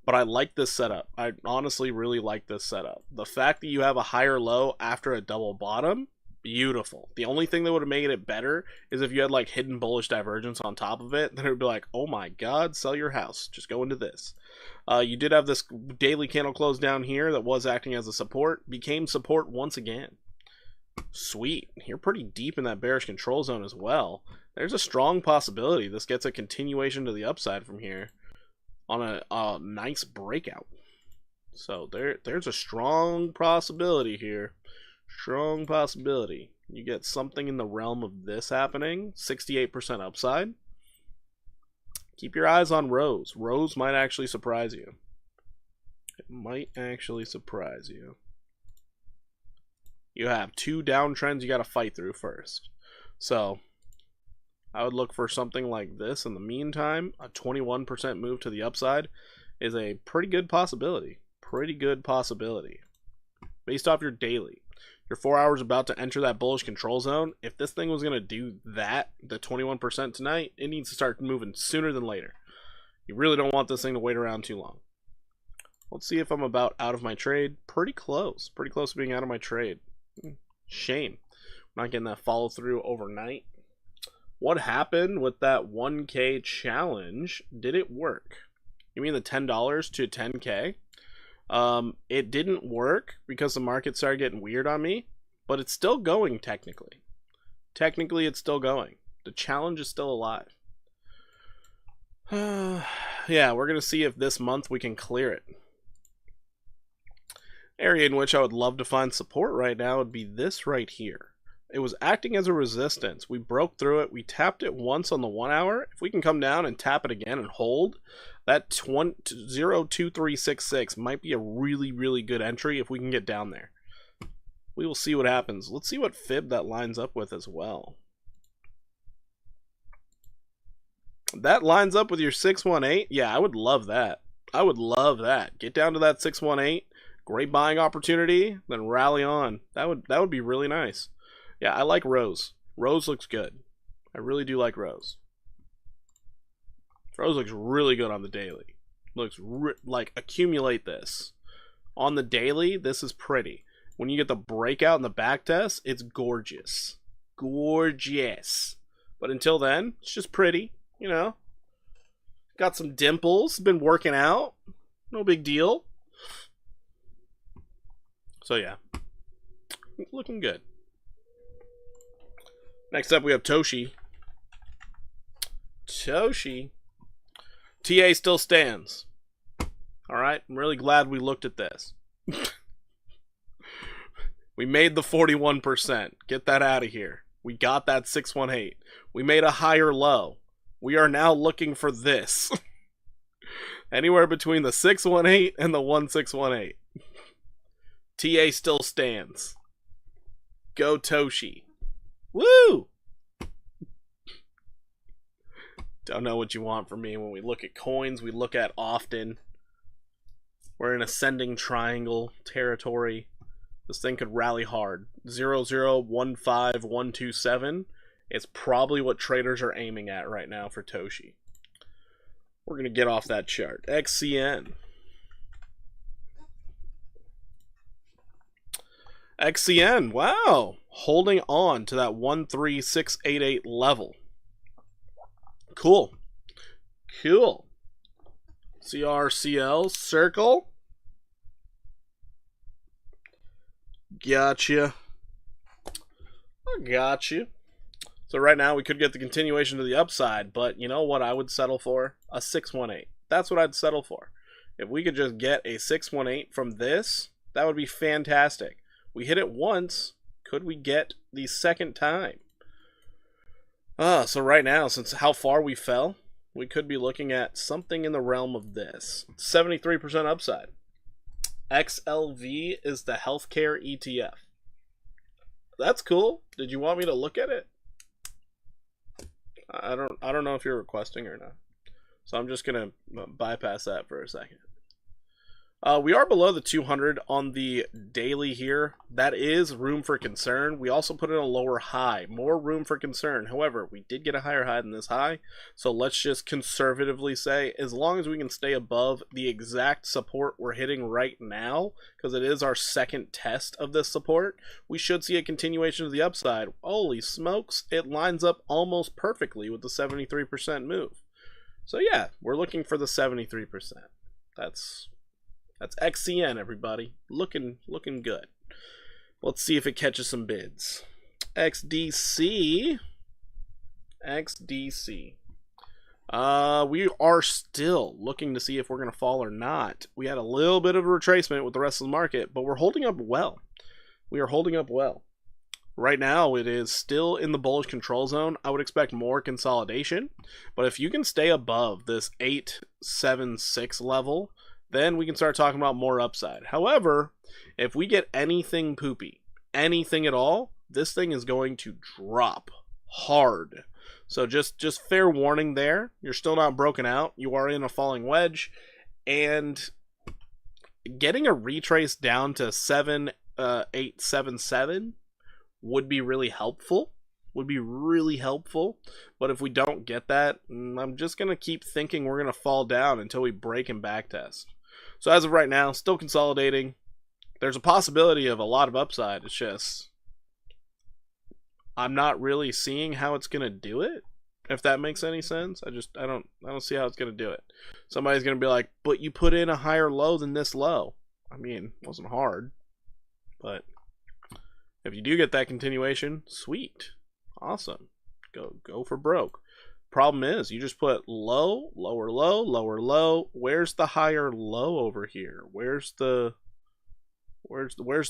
But I like this setup. I honestly really like this setup. The fact that you have a higher low after a double bottom, beautiful. The only thing that would have made it better is if you had like hidden bullish divergence on top of it. Then it would be like, oh my god, sell your house. Just go into this. You did have this daily candle close down here that was acting as a support. Became support once again. Sweet. You're pretty deep in that bearish control zone as well. There's a strong possibility this gets a continuation to the upside from here on a nice breakout. So there's a strong possibility here. Strong possibility. You get something in the realm of this happening. 68% upside. Keep your eyes on Rose. Rose might actually surprise you. It might actually surprise you. You have two downtrends you got to fight through first. So, I would look for something like this in the meantime. A 21% move to the upside is a pretty good possibility. Pretty good possibility. Based off your daily. Your 4 hours about to enter that bullish control zone. If this thing was going to do that, the 21% tonight, it needs to start moving sooner than later. You really don't want this thing to wait around too long. Let's see if I'm about out of my trade. Pretty close. Pretty close to being out of my trade. Shame. Not getting that follow through overnight. What happened with that 1K challenge? Did it work? You mean the $10 to 10K? It didn't work because the market started getting weird on me, but it's still going technically. Technically, it's still going. The challenge is still alive. Yeah, we're going to see if this month we can clear it. Area in which I would love to find support right now would be this right here. It was acting as a resistance. We broke through it. We tapped it once on the 1 hour. If we can come down and tap it again and hold, that 0.2366 might be a really, really good entry if we can get down there. We will see what happens. Let's see what fib that lines up with as well. That lines up with your 618. Yeah, I would love that. I would love that. Get down to that 618. Great buying opportunity. Then rally on. That would be really nice. Yeah, I like Rose. Rose looks good. I really do like Rose. Rose looks really good on the daily. Looks like accumulate this. On the daily, this is pretty. When you get the breakout and the back test, it's gorgeous. Gorgeous. But until then, it's just pretty, you know. Got some dimples, been working out. No big deal. So yeah. Looking good. Next up, we have Toshi. Toshi. TA still stands. Alright, I'm really glad we looked at this. We made the 41%. Get that out of here. We got that 618. We made a higher low. We are now looking for this. Anywhere between the 618 and the 1618. TA still stands. Go Toshi. Woo! Don't know what you want from me. When we look at coins, we look at often. We're in ascending triangle territory. This thing could rally hard. 0015127. It's probably what traders are aiming at right now for Toshi. We're going to get off that chart. XCN. XCN, wow. Holding on to that 13688 level. Cool. Cool. CRCL, circle. Gotcha. I got you. So right now we could get the continuation to the upside, but you know what I would settle for? A 618. That's what I'd settle for. If we could just get a 618 from this, that would be fantastic. We hit it once. Could we get the second time? So right now, since how far we fell, we could be looking at something in the realm of this. 73% upside. XLV is the healthcare ETF. That's cool. Did you want me to look at it? I don't know if you're requesting or not. So I'm just going to bypass that for a second. We are below the 200 on the daily here. That is room for concern. We also put in a lower high. More room for concern. However, we did get a higher high than this high. So let's just conservatively say, as long as we can stay above the exact support we're hitting right now, because it is our second test of this support, we should see a continuation of the upside. Holy smokes, it lines up almost perfectly with the 73% move. So yeah, we're looking for the 73%. That's XCN, everybody. Looking good. Let's see if it catches some bids. XDC. We are still looking to see if we're going to fall or not. We had a little bit of a retracement with the rest of the market, but we're holding up well. We are holding up well. Right now, it is still in the bullish control zone. I would expect more consolidation, but if you can stay above this 876 level, then we can start talking about more upside. However, if we get anything poopy, anything at all, this thing is going to drop hard. So just fair warning there. You're still not broken out. You are in a falling wedge. And getting a retrace down to 7877 would be really helpful. But if we don't get that, I'm just going to keep thinking we're going to fall down until we break and backtest. So as of right now, still consolidating. There's a possibility of a lot of upside. It's just I'm not really seeing how it's gonna do it. If that makes any sense, I don't see how it's gonna do it. Somebody's gonna be like, but you put in a higher low than this low. I mean, it wasn't hard, but if you do get that continuation, sweet, awesome, go for broke. Problem is, you just put low, lower low, lower low. Where's the higher low over here? Where's the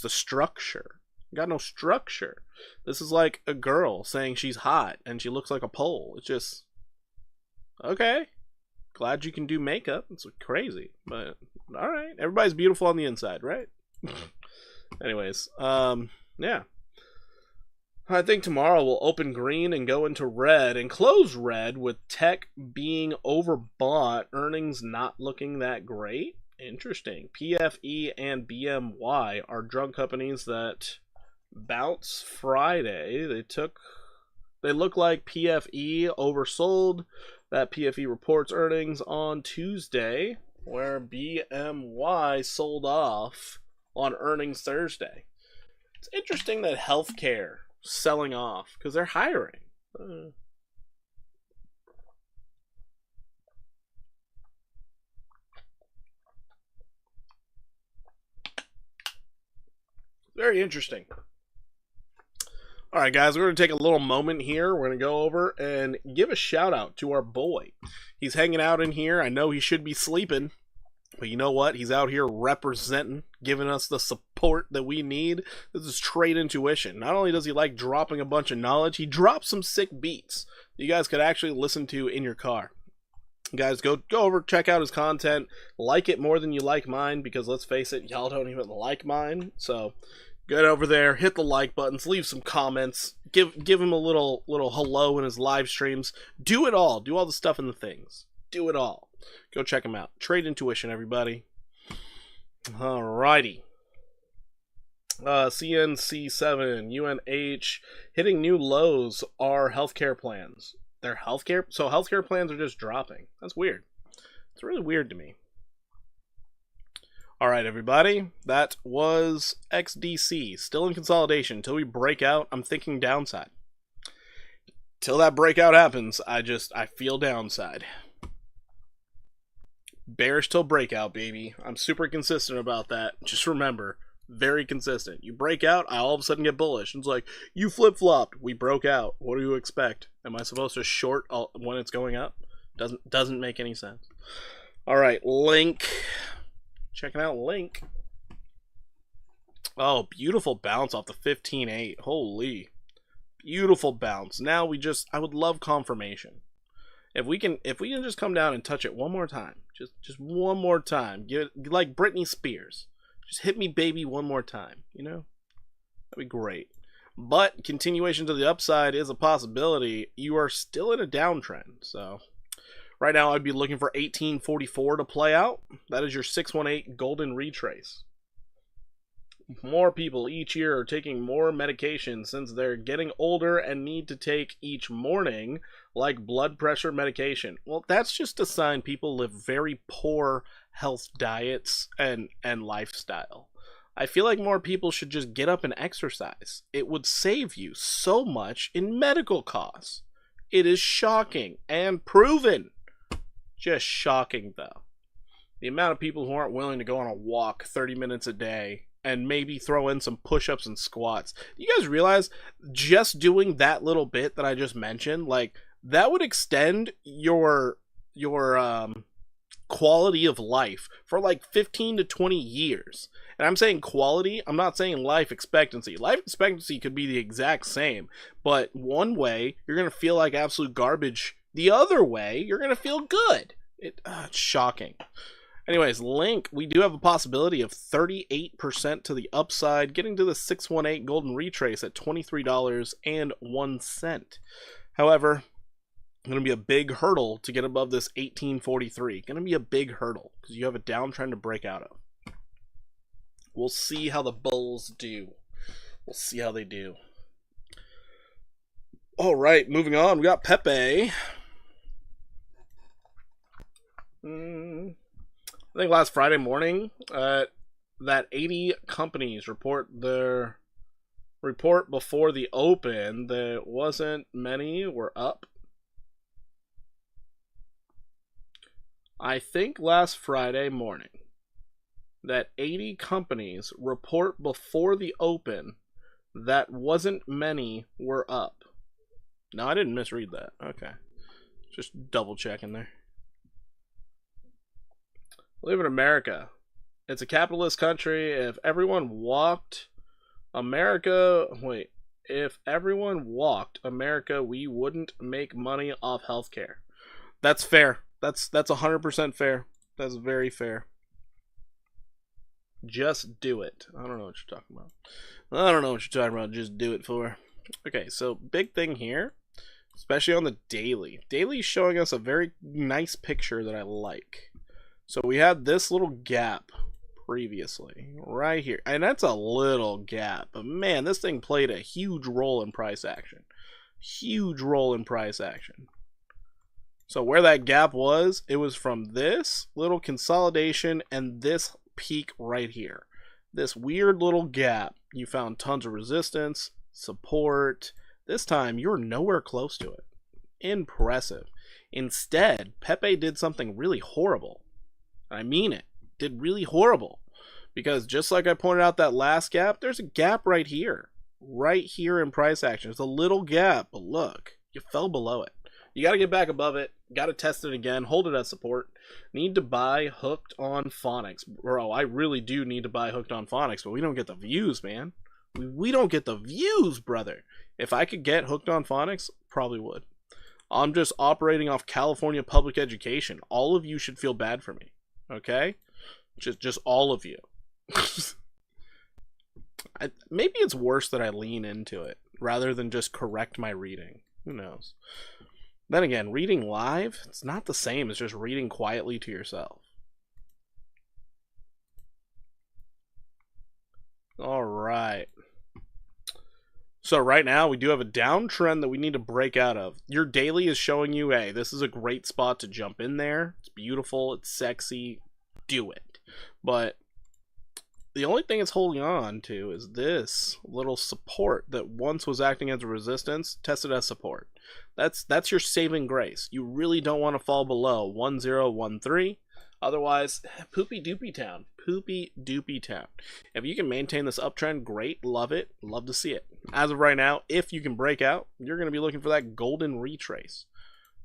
structure? Got no structure. This is like a girl saying she's hot and she looks like a pole. It's just okay. Glad you can do makeup. It's crazy, but all right. Everybody's beautiful on the inside, right? Anyways, yeah. I think tomorrow we'll open green and go into red and close red with tech being overbought, earnings not looking that great. Interesting. PFE and BMY are drug companies that bounce Friday. They look like PFE oversold. That PFE reports earnings on Tuesday, where BMY sold off on earnings Thursday. It's interesting that healthcare selling off because they're hiring. Very interesting. All right, guys, we're going to take a little moment here. We're going to go over and give a shout out to our boy. He's hanging out in here. I know he should be sleeping, but you know what? He's out here representing, giving us the support that we need. This is Trade Intuition. Not only does he like dropping a bunch of knowledge, he drops some sick beats that you guys could actually listen to in your car. Guys, go over, check out his content. Like it more than you like mine, because let's face it, y'all don't even like mine. So get over there, hit the like buttons, leave some comments, give him a little hello in his live streams. Do it all. Do all the stuff and the things. Do it all. Go check him out. Trade Intuition, everybody. Alrighty. CNC7, UNH, hitting new lows are healthcare plans. They're healthcare? So healthcare plans are just dropping. That's weird. It's really weird to me. Alright, everybody. That was XDC. Still in consolidation. Until we break out, I'm thinking downside. Till that breakout happens, I feel downside. Bearish till breakout, baby. I'm super consistent about that. Just remember, very consistent. You break out, I all of a sudden get bullish. It's like, you flip-flopped. We broke out. What do you expect? Am I supposed to short when it's going up? Doesn't make any sense. Alright, Link. Checking out Link. Oh, beautiful bounce off the 15.8. Holy. Beautiful bounce. Now I would love confirmation. If we can just come down and touch it one more time. Just one more time. Give it like Britney Spears. Just hit me, baby, one more time. You know? That'd be great. But continuation to the upside is a possibility. You are still in a downtrend. So right now I'd be looking for 1844 to play out. That is your 618 golden retrace. More people each year are taking more medication since they're getting older and need to take each morning, like blood pressure medication. Well, that's just a sign people live very poor health diets and lifestyle. I feel like more people should just get up and exercise. It would save you so much in medical costs. It is shocking and proven. Just shocking, though. The amount of people who aren't willing to go on a walk 30 minutes a day and maybe throw in some push-ups and squats. Do you guys realize just doing that little bit that I just mentioned, like, that would extend your quality of life for like 15 to 20 years. And I'm saying quality, I'm not saying life expectancy. Life expectancy could be the exact same, but one way, you're going to feel like absolute garbage. The other way, you're going to feel good. It's shocking. Anyways, Link, we do have a possibility of 38% to the upside, getting to the 618 golden retrace at $23.01. However, going to be a big hurdle to get above this 1843. Going to be a big hurdle because you have a downtrend to break out of. We'll see how the bulls do. We'll see how they do. All right, moving on. We got Pepe. I think last Friday morning, that 80 companies report their report before the open, there wasn't many were up. I think last Friday morning that 80 companies report before the open that wasn't many were up. No, I didn't misread that. Okay. Just double checking there. Live in America. It's a capitalist country. If everyone walked America, we wouldn't make money off healthcare. That's fair. That's 100% fair. That's very fair. Just do it. I don't know what you're talking about. Just do it for. Okay, so big thing here, especially on the daily. Daily's showing us a very nice picture that I like. So we had this little gap previously, right here. And that's a little gap. But man, this thing played a huge role in price action. So where that gap was, it was from this little consolidation and this peak right here. This weird little gap. You found tons of resistance, support. This time, you're nowhere close to it. Impressive. Instead, Pepe did something really horrible. I mean it. Did really horrible. Because just like I pointed out that last gap, there's a gap right here. Right here in price action. It's a little gap, but look, you fell below it. You got to get back above it. Got to test it again. Hold it as support. Need to buy Hooked on Phonics. Bro, I really do need to buy Hooked on Phonics, but we don't get the views, man. We don't get the views, brother. If I could get Hooked on Phonics, probably would. I'm just operating off California public education. All of you should feel bad for me. Okay? Just all of you. Maybe it's worse that I lean into it rather than just correct my reading. Who knows? Then again, reading live, it's not the same as just reading quietly to yourself. All right. So right now, we do have a downtrend that we need to break out of. Your daily is showing you, hey, this is a great spot to jump in there. It's beautiful. It's sexy. Do it. But the only thing it's holding on to is this little support that once was acting as a resistance, tested as support. That's your saving grace. You really don't want to fall below 1013. Otherwise, poopy doopy town. Poopy doopy town. If you can maintain this uptrend, great. Love it. Love to see it. As of right now, if you can break out, you're going to be looking for that golden retrace.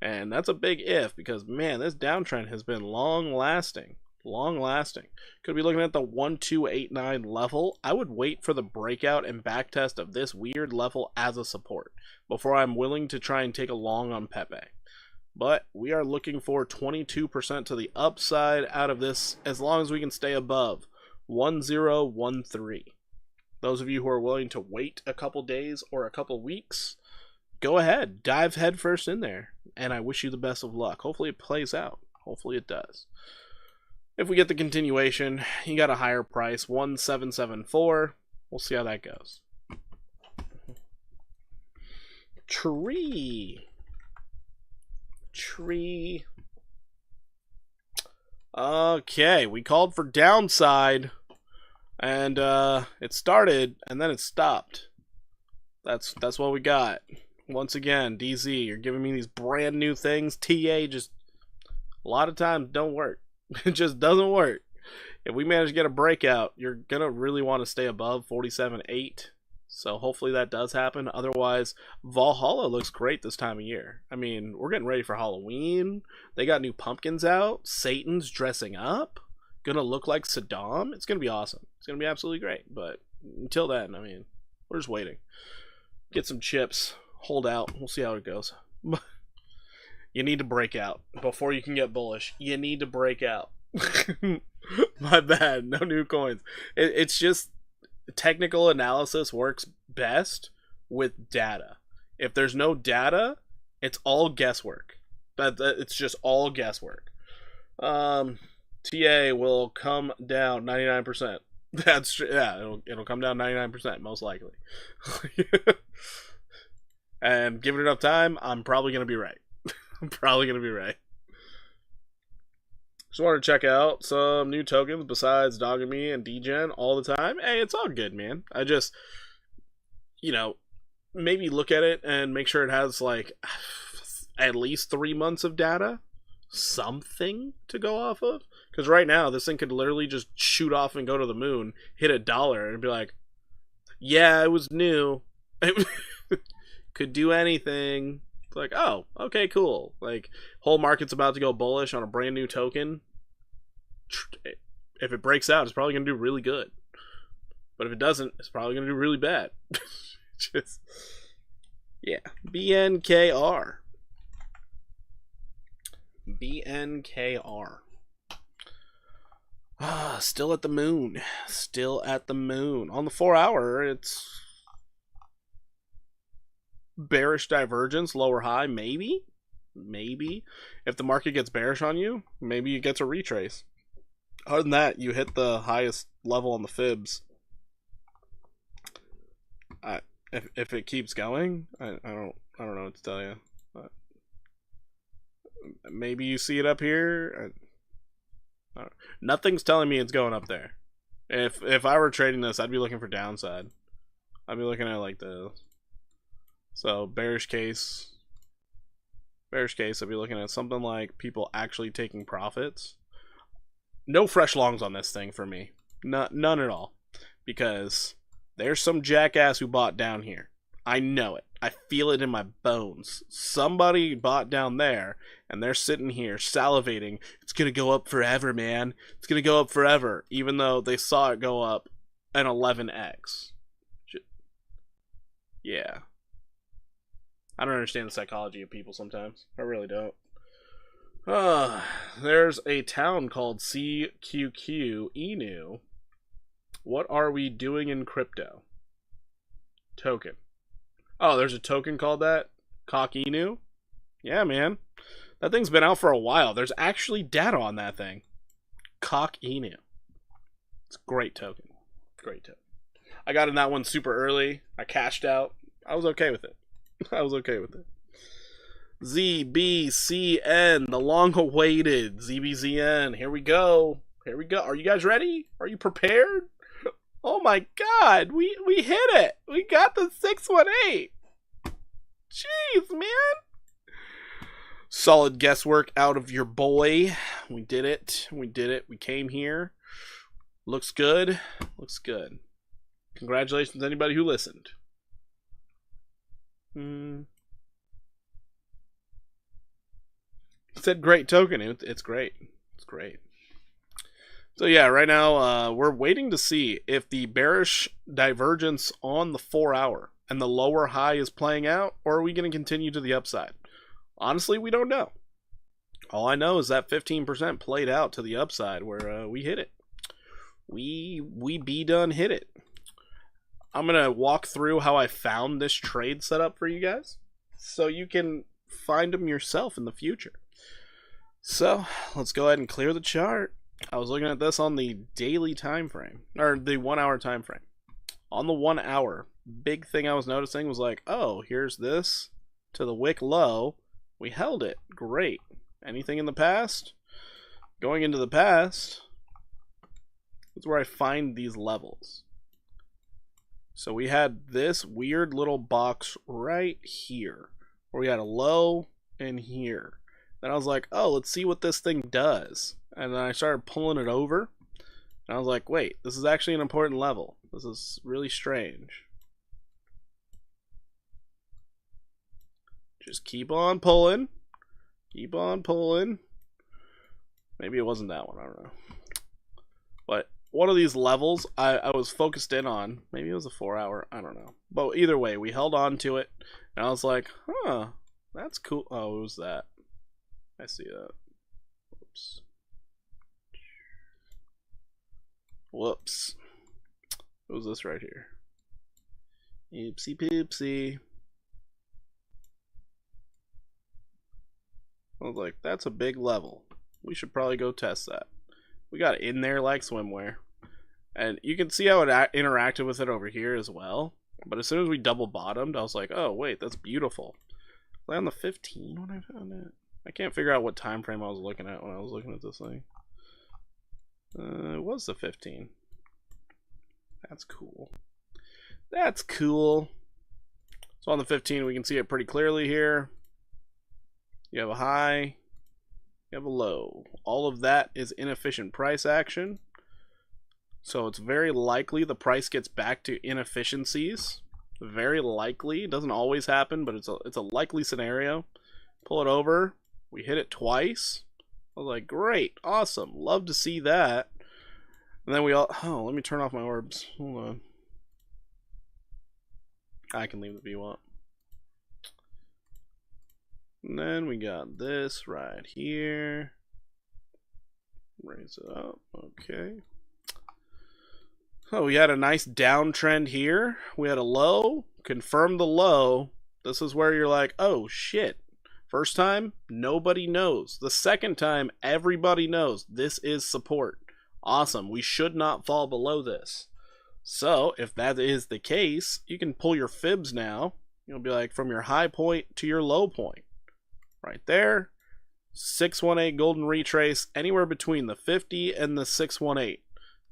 And that's a big if because, man, this downtrend has been long-lasting. Long-lasting. Could be looking at the 1289 level. I would wait for the breakout and backtest of this weird level as a support before I'm willing to try and take a long on Pepe. But we are looking for 22% to the upside out of this as long as we can stay above 1013. Those of you who are willing to wait a couple days or a couple weeks, go ahead. Dive headfirst in there. And I wish you the best of luck. Hopefully it plays out. Hopefully it does. If we get the continuation, you got a higher price, 1774. We'll see how that goes. Tree. Okay, we called for downside, and it started, and then it stopped. That's what we got. Once again, DZ, you're giving me these brand new things. TA just a lot of times don't work. It just doesn't work. If we manage to get a breakout, you're going to really want to stay above 47.8. So hopefully that does happen. Otherwise, Valhalla looks great this time of year. I mean, we're getting ready for Halloween. They got new pumpkins out. Satan's dressing up. Gonna look like Saddam. It's gonna be awesome. It's gonna be absolutely great. But until then, I mean, we're just waiting. Get some chips. Hold out. We'll see how it goes. You need to break out before you can get bullish. You need to break out. My bad. No new coins. It's just technical analysis works best with data. If there's no data, it's all guesswork. It's just all guesswork. TA will come down 99%. That's true. Yeah, it'll come down 99% most likely. And given enough time, I'm probably gonna be right. Just want to check out some new tokens besides Dogami and Degen all the time. Hey, it's all good, man. you know, maybe look at it and make sure it has like at least 3 months of data, something to go off of. Because right now, this thing could literally just shoot off and go to the moon, hit $1, and be like, yeah, it was new. It could do anything. It's like, oh, okay, cool. Like, whole market's about to go bullish on a brand new token. If it breaks out, it's probably going to do really good. But if it doesn't, it's probably going to do really bad. Just, yeah. BNKR. BNKR. Still at the moon. Still at the moon. On the 4 hour, it's bearish divergence, lower high, maybe? Maybe. If the market gets bearish on you, maybe it gets a retrace. Other than that, you hit the highest level on the fibs. If it keeps going, I don't know what to tell you. Maybe you see it up here. Nothing's telling me it's going up there. If I were trading this, I'd be looking for downside. I'd be looking at like this. So bearish case, I'd be looking at something like people actually taking profits. No fresh longs on this thing for me. None at all. Because there's some jackass who bought down here. I know it. I feel it in my bones. Somebody bought down there, and they're sitting here salivating. It's going to go up forever, man. It's going to go up forever. Even though they saw it go up an 11x. Yeah. I don't understand the psychology of people sometimes. I really don't. There's a town called CQQ Inu. What are we doing in crypto? Token. Oh, there's a token called that? Cock Inu? Yeah, man. That thing's been out for a while. There's actually data on that thing. Cock Inu. It's a great token. Great token. I got in that one super early. I cashed out. I was okay with it. I was okay with it. ZBCN, the long-awaited ZBZN. Here we go. Here we go. Are you guys ready? Are you prepared? Oh my god, we hit it. We got the 618. Jeez, man. Solid guesswork out of your boy. We did it. We did it. We came here. Looks good. Looks good. Congratulations to anybody who listened. It said great token. It's great. It's great. So yeah, right now we're waiting to see if the bearish divergence on the 4 hour and the lower high is playing out, or are we going to continue to the upside? Honestly, we don't know. All I know is that 15% played out to the upside where we hit it. We be done hit it. I'm going to walk through how I found this trade setup for you guys so you can find them yourself in the future. So let's go ahead and clear the chart. I was looking at this on the daily time frame, or the 1 hour time frame. On the 1 hour, big thing I was noticing was like, oh, here's this to the wick low. We held it. Great. Anything in the past? Going into the past, that's where I find these levels. So we had this weird little box right here, where we had a low in here. Then I was like, oh, let's see what this thing does. And then I started pulling it over. And I was like, wait, this is actually an important level. This is really strange. Just keep on pulling. Keep on pulling. Maybe it wasn't that one, I don't know. But one of these levels I was focused in on. Maybe it was a 4 hour, I don't know. But either way, we held on to it. And I was like, huh, that's cool. Oh, it was that. I see that. Whoops. Whoops. What was this right here? Oopsie poopsie. I was like, that's a big level. We should probably go test that. We got it in there like swimwear. And you can see how it interacted with it over here as well. But as soon as we double bottomed, I was like, oh, wait, that's beautiful. Was I on the 15 when I found it? I can't figure out what time frame I was looking at when I was looking at this thing. It was the 15. That's cool. That's cool. So on the 15, we can see it pretty clearly here. You have a high, you have a low. All of that is inefficient price action. So it's very likely the price gets back to inefficiencies. Very likely. It doesn't always happen, but it's a likely scenario. Pull it over. We hit it twice. I was like, great, awesome, love to see that. And then we all, oh, let me turn off my orbs. Hold on. I can leave if you want. And then we got this right here. Raise it up. Okay. Oh, we had a nice downtrend here. We had a low. Confirm the low. This is where you're like, oh shit. First time, nobody knows. The second time, everybody knows. This is support. Awesome. We should not fall below this. So, if that is the case, you can pull your fibs now. You'll be like, from your high point to your low point. Right there. 618 golden retrace, anywhere between the 50 and the 618.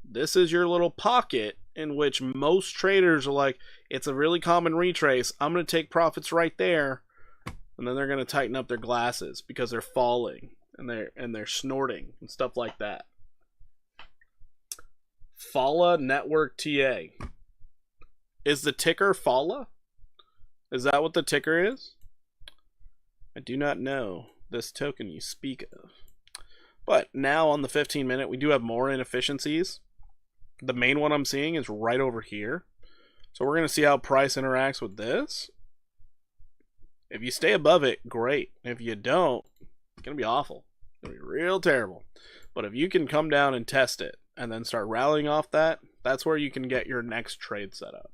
This is your little pocket in which most traders are like, it's a really common retrace. I'm going to take profits right there. And then they're going to tighten up their glasses because they're falling and they're snorting and stuff like that. Fala Network TA. Is the ticker Fala? Is that what the ticker is? I do not know this token you speak of. But now on the 15-minute, we do have more inefficiencies. The main one I'm seeing is right over here. So we're going to see how price interacts with this. If you stay above it, great. If you don't, it's going to be awful. It's going to be real terrible. But if you can come down and test it and then start rallying off that, that's where you can get your next trade set up.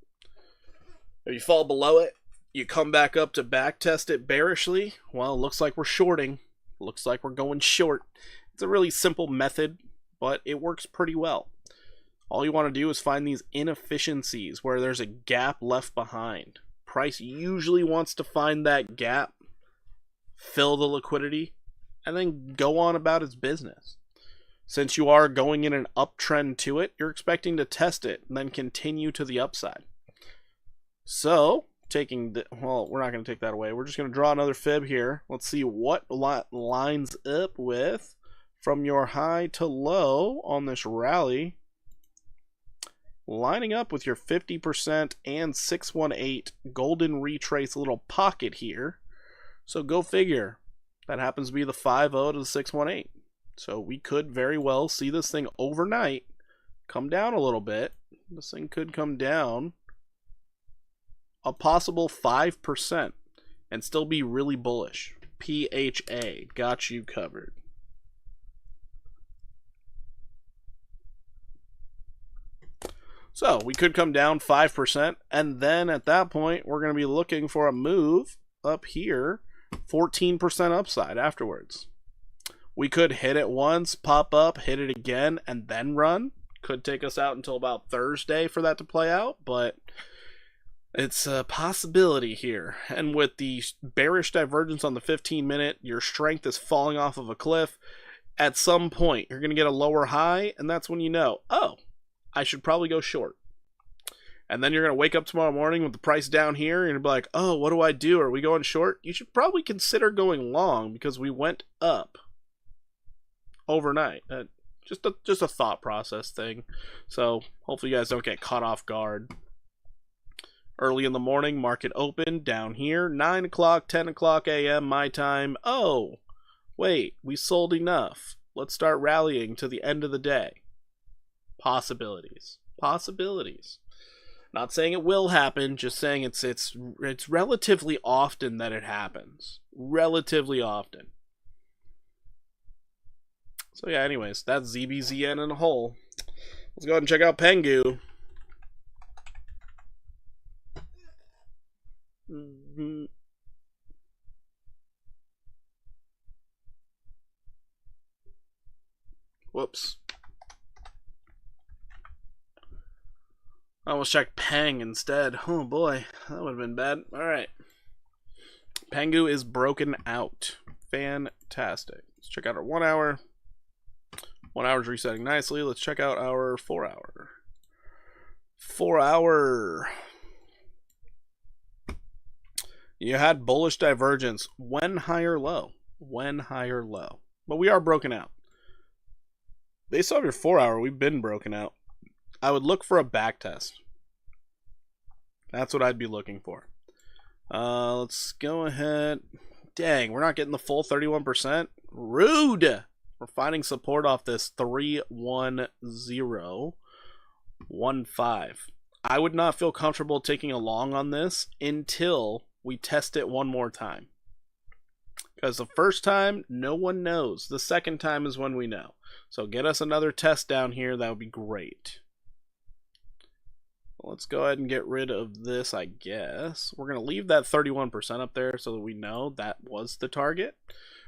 If you fall below it, you come back up to back test it bearishly. Well, it looks like we're shorting. Looks like we're going short. It's a really simple method, but it works pretty well. All you want to do is find these inefficiencies where there's a gap left behind. Price usually wants to find that gap, fill the liquidity, and then go on about its business. Since you are going in an uptrend to it, you're expecting to test it and then continue to the upside. So, well, we're not going to take that away. We're just going to draw another fib here. Let's see what lines up with from your high to low on this rally. Lining up with your 50% and 618 golden retrace little pocket here. So go figure. That happens to be the 5-0 to the 618. So we could very well see this thing overnight come down a little bit. This thing could come down a possible 5% and still be really bullish. PHA, got you covered. So we could come down 5%, and then at that point, we're going to be looking for a move up here, 14% upside afterwards. We could hit it once, pop up, hit it again, and then run. Could take us out until about Thursday for that to play out, but it's a possibility here. And with the bearish divergence on the 15-minute, your strength is falling off of a cliff. At some point, you're going to get a lower high, and that's when you know, oh, I should probably go short. And then you're going to wake up tomorrow morning with the price down here, and you're going to be like, oh, what do I do? Are we going short? You should probably consider going long because we went up overnight. Just a thought process thing. So hopefully you guys don't get caught off guard. Early in the morning, market open down here, 9 o'clock, 10 o'clock a.m. my time. Oh, wait, we sold enough. Let's start rallying to the end of the day. Possibilities. Not saying it will happen, just saying it's relatively often that it happens. Relatively often. So yeah, anyways, that's ZBZN in a whole. Let's go ahead and check out Pengu. Whoops. I almost checked Peng instead. Oh boy, that would have been bad. Alright. Pengu is broken out. Fantastic. Let's check out our 1 hour. 1 hour's resetting nicely. Let's check out our 4 hour. 4 hour. You had bullish divergence when higher low. When higher low. But we are broken out. Based off your 4 hour, we've been broken out. I would look for a back test. That's what I'd be looking for. Let's go ahead. Dang, we're not getting the full 31%. Rude! We're finding support off this 31015. I would not feel comfortable taking a long on this until we test it one more time. Because the first time, no one knows. The second time is when we know. So get us another test down here. That would be great. Let's go ahead and get rid of this, I guess. We're going to leave that 31% up there so that we know that was the target.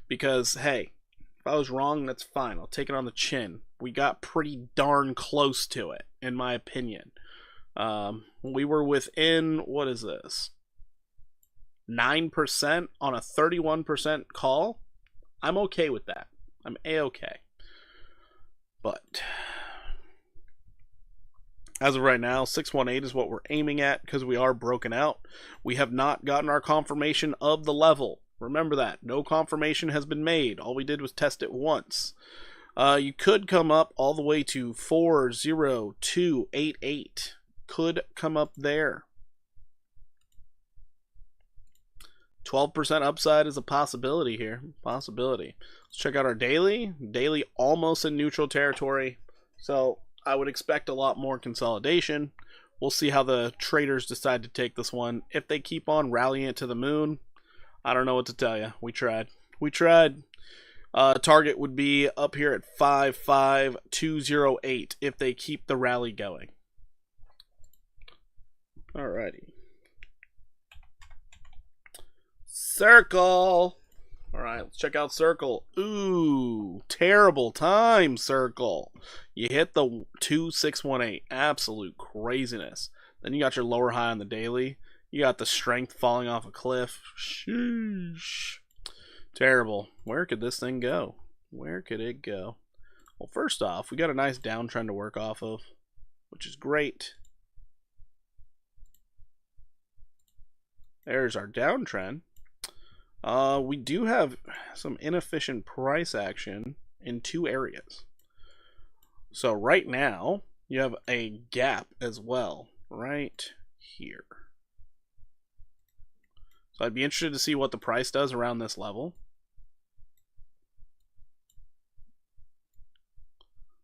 Because, hey, if I was wrong, that's fine. I'll take it on the chin. We got pretty darn close to it, in my opinion. We were within, what is this? 9% on a 31% call. I'm okay with that. I'm A-okay. But as of right now, 618 is what we're aiming at because we are broken out. We have not gotten our confirmation of the level. Remember that. No confirmation has been made. All we did was test it once. You could come up all the way to 40288. Could come up there. 12% upside is a possibility here. Possibility. Let's check out our daily. Daily almost in neutral territory. So I would expect a lot more consolidation. We'll see how the traders decide to take this one. If they keep on rallying it to the moon, I don't know what to tell you. We tried. We tried. Target would be up here at 55208 if they keep the rally going. Alrighty. Circle. Alright, let's check out Circle. Ooh, terrible time, Circle. You hit the 2618. Absolute craziness. Then you got your lower high on the daily. You got the strength falling off a cliff. Sheesh. Terrible. Where could this thing go? Where could it go? Well, first off, we got a nice downtrend to work off of, which is great. There's our downtrend. We do have some inefficient price action in two areas. So right now, you have a gap as well, right here. So I'd be interested to see what the price does around this level.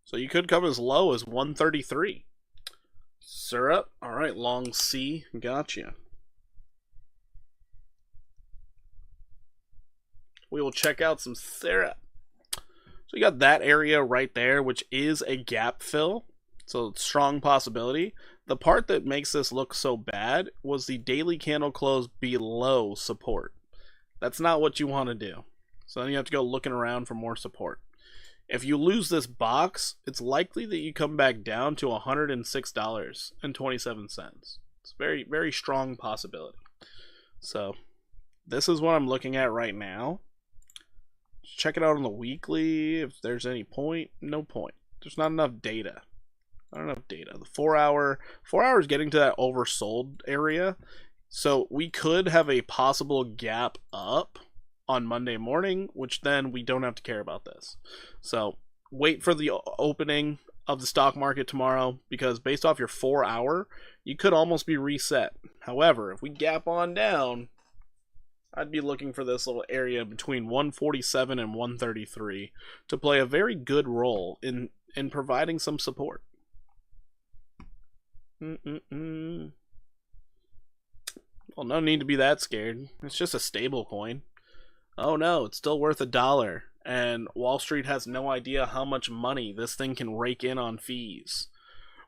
So you could come as low as 133. Syrup. All right, long C. Gotcha. We will check out some syrup. So you got that area right there, which is a gap fill. So strong possibility. The part that makes this look so bad was the daily candle close below support. That's not what you want to do. So then you have to go looking around for more support. If you lose this box, it's likely that you come back down to $106.27. It's a very, very strong possibility. So this is what I'm looking at right now. Check it out on the weekly. If there's any point, no point. There's not enough data. Not enough data. The 4 hour is getting to that oversold area. So we could have a possible gap up on Monday morning, which then we don't have to care about this. So wait for the opening of the stock market tomorrow, because based off your 4 hour, you could almost be reset. However, if we gap on down, I'd be looking for this little area between 147 and 133 to play a very good role in providing some support. Well, no need to be that scared. It's just a stable coin. Oh no, it's still worth $1. And Wall Street has no idea how much money this thing can rake in on fees.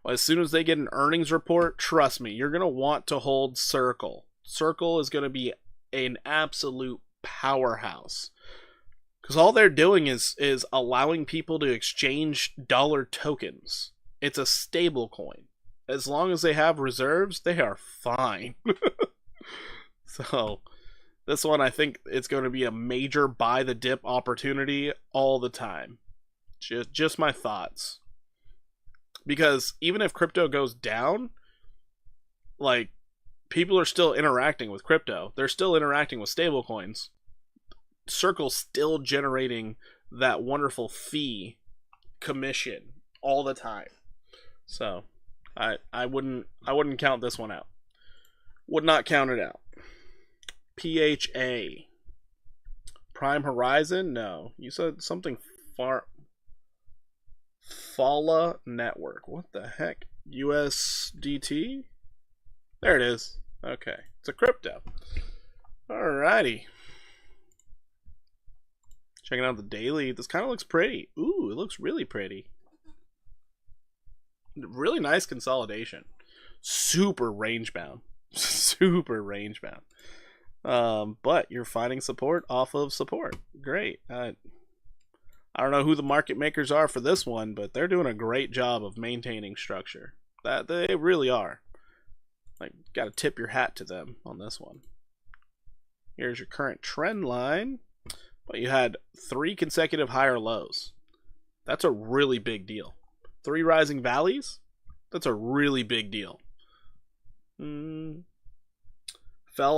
Well, as soon as they get an earnings report, trust me, you're going to want to hold Circle. Circle is going to be an absolute powerhouse. Because all they're doing is allowing people to exchange dollar tokens. It's a stable coin. As long as they have reserves, they are fine. So this one, I think it's going to be a major buy the dip opportunity all the time. Just my thoughts. Because even if crypto goes down, like, people are still interacting with crypto. They're still interacting with stablecoins. Circle's still generating that wonderful fee commission all the time. So I wouldn't count this one out. Would not count it out. PHA. Prime Horizon? No. You said something Fala Network. What the heck? USDT? There it is. Okay. It's a crypto. Alrighty. Checking out the daily. This kind of looks pretty. Ooh, it looks really pretty. Really nice consolidation. Super range bound. Super range bound. But you're finding support off of support. Great. I don't know who the market makers are for this one, but they're doing a great job of maintaining structure. That they really are. Like, got to tip your hat to them on this one. Here's your current trend line. But you had 3 consecutive higher lows. That's a really big deal. 3 rising valleys? That's a really big deal. Fell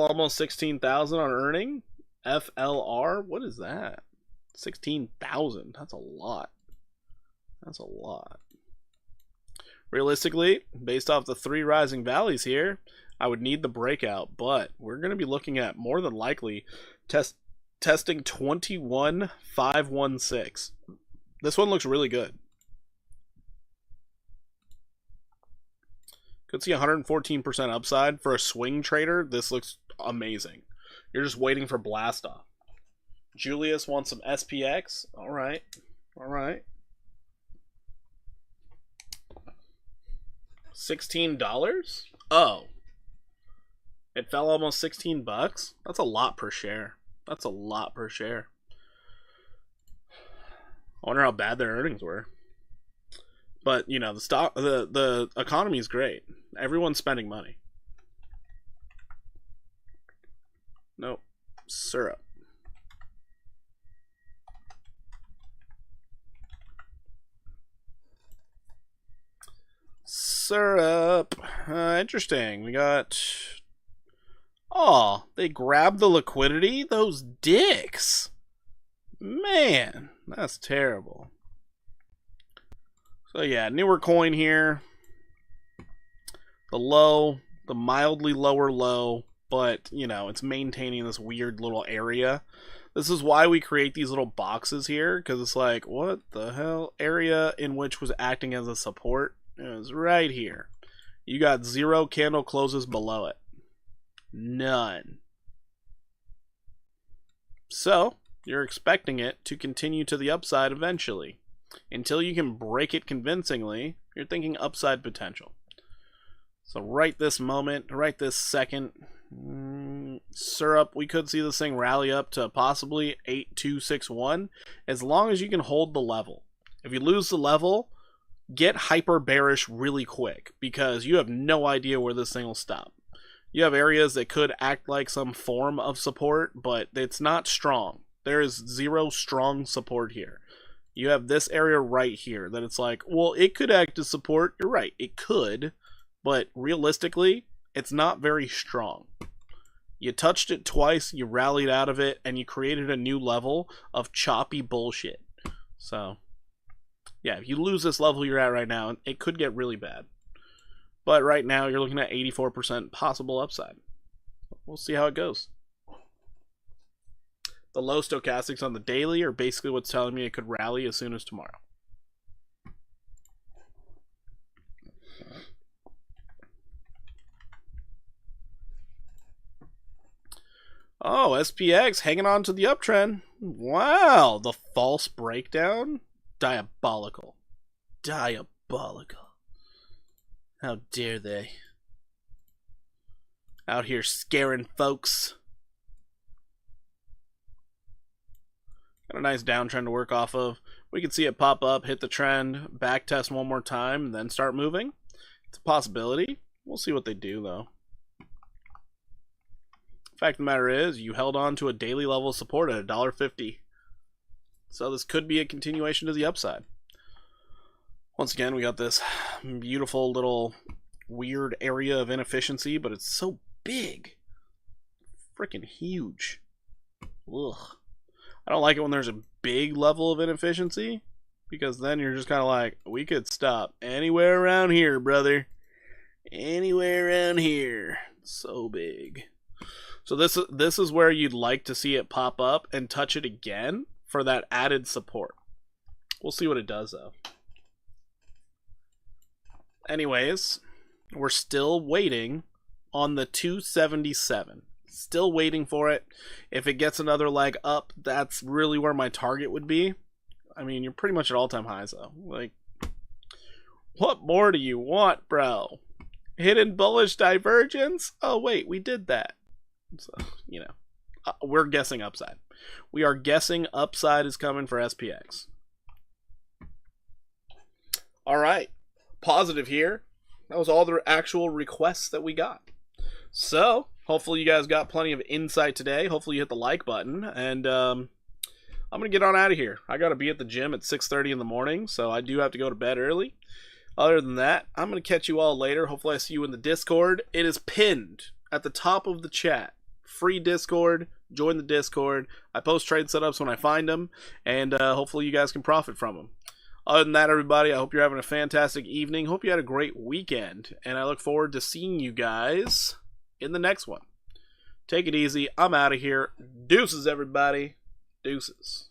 almost 16,000 on earning. FLR? What is that? 16,000. That's a lot. That's a lot. Realistically, based off the 3 rising valleys here, I would need the breakout, but we're going to be looking at more than likely testing 21,516. This one looks really good. Could see 114% upside. For a swing trader, this looks amazing. You're just waiting for blast off. Julius wants some SPX. Alright. Alright. $16? Oh. It fell almost 16 bucks? That's a lot per share. That's a lot per share. I wonder how bad their earnings were. But, you know, the economy is great. Everyone's spending money. Nope. Syrup. Syrup. Interesting. We got... Oh, they grabbed the liquidity? Those dicks. Man, that's terrible. So yeah, newer coin here. The low, the mildly lower low, but, you know, it's maintaining this weird little area. This is why we create these little boxes here, because it's like, what the hell? Area in which was acting as a support is right here. You got 0 candle closes below it. None. So, you're expecting it to continue to the upside eventually. Until you can break it convincingly, you're thinking upside potential. So right this moment, right this second, syrup, we could see this thing rally up to possibly 8261, as long as you can hold the level. If you lose the level, get hyper bearish really quick, because you have no idea where this thing will stop. You have areas that could act like some form of support, but it's not strong. There is 0 strong support here. You have this area right here that it's like, well, it could act as support. You're right, it could, but realistically, it's not very strong. You touched it twice, you rallied out of it, and you created a new level of choppy bullshit. So, yeah, if you lose this level you're at right now, it could get really bad. But right now, you're looking at 84% possible upside. We'll see how it goes. The low stochastics on the daily are basically what's telling me it could rally as soon as tomorrow. Oh, SPX hanging on to the uptrend. Wow, the false breakdown? Diabolical. Diabolical. How dare they? Out here scaring folks. Got a nice downtrend to work off of. We can see it pop up, hit the trend, back test one more time, and then start moving. It's a possibility. We'll see what they do, though. Fact of the matter is, you held on to a daily level of support at $1.50. So this could be a continuation to the upside. Once again, we got this beautiful little weird area of inefficiency, but it's so big. Freaking huge. Ugh. I don't like it when there's a big level of inefficiency, because then you're just kind of like, we could stop anywhere around here, brother. Anywhere around here. So big. So this is where you'd like to see it pop up and touch it again for that added support. We'll see what it does, though. Anyways, we're still waiting on the 277. Still waiting for it. If it gets another leg up, that's really where my target would be. I mean, you're pretty much at all-time highs, though. Like, what more do you want, bro? Hidden bullish divergence? Oh, wait, we did that. So, you know, we're guessing upside. We are guessing upside is coming for SPX. All right. Positive here. That was all the actual requests that we got. So, hopefully you guys got plenty of insight today. Hopefully you hit the like button. And I'm going to get on out of here. I got to be at the gym at 6:30 in the morning, so I do have to go to bed early. Other than that, I'm going to catch you all later. Hopefully I see you in the Discord. It is pinned at the top of the chat. Free Discord. Join the Discord. I post trade setups when I find them, and hopefully you guys can profit from them. Other than that, everybody, I hope you're having a fantastic evening. Hope you had a great weekend, and I look forward to seeing you guys in the next one. Take it easy. I'm out of here. Deuces, everybody. Deuces.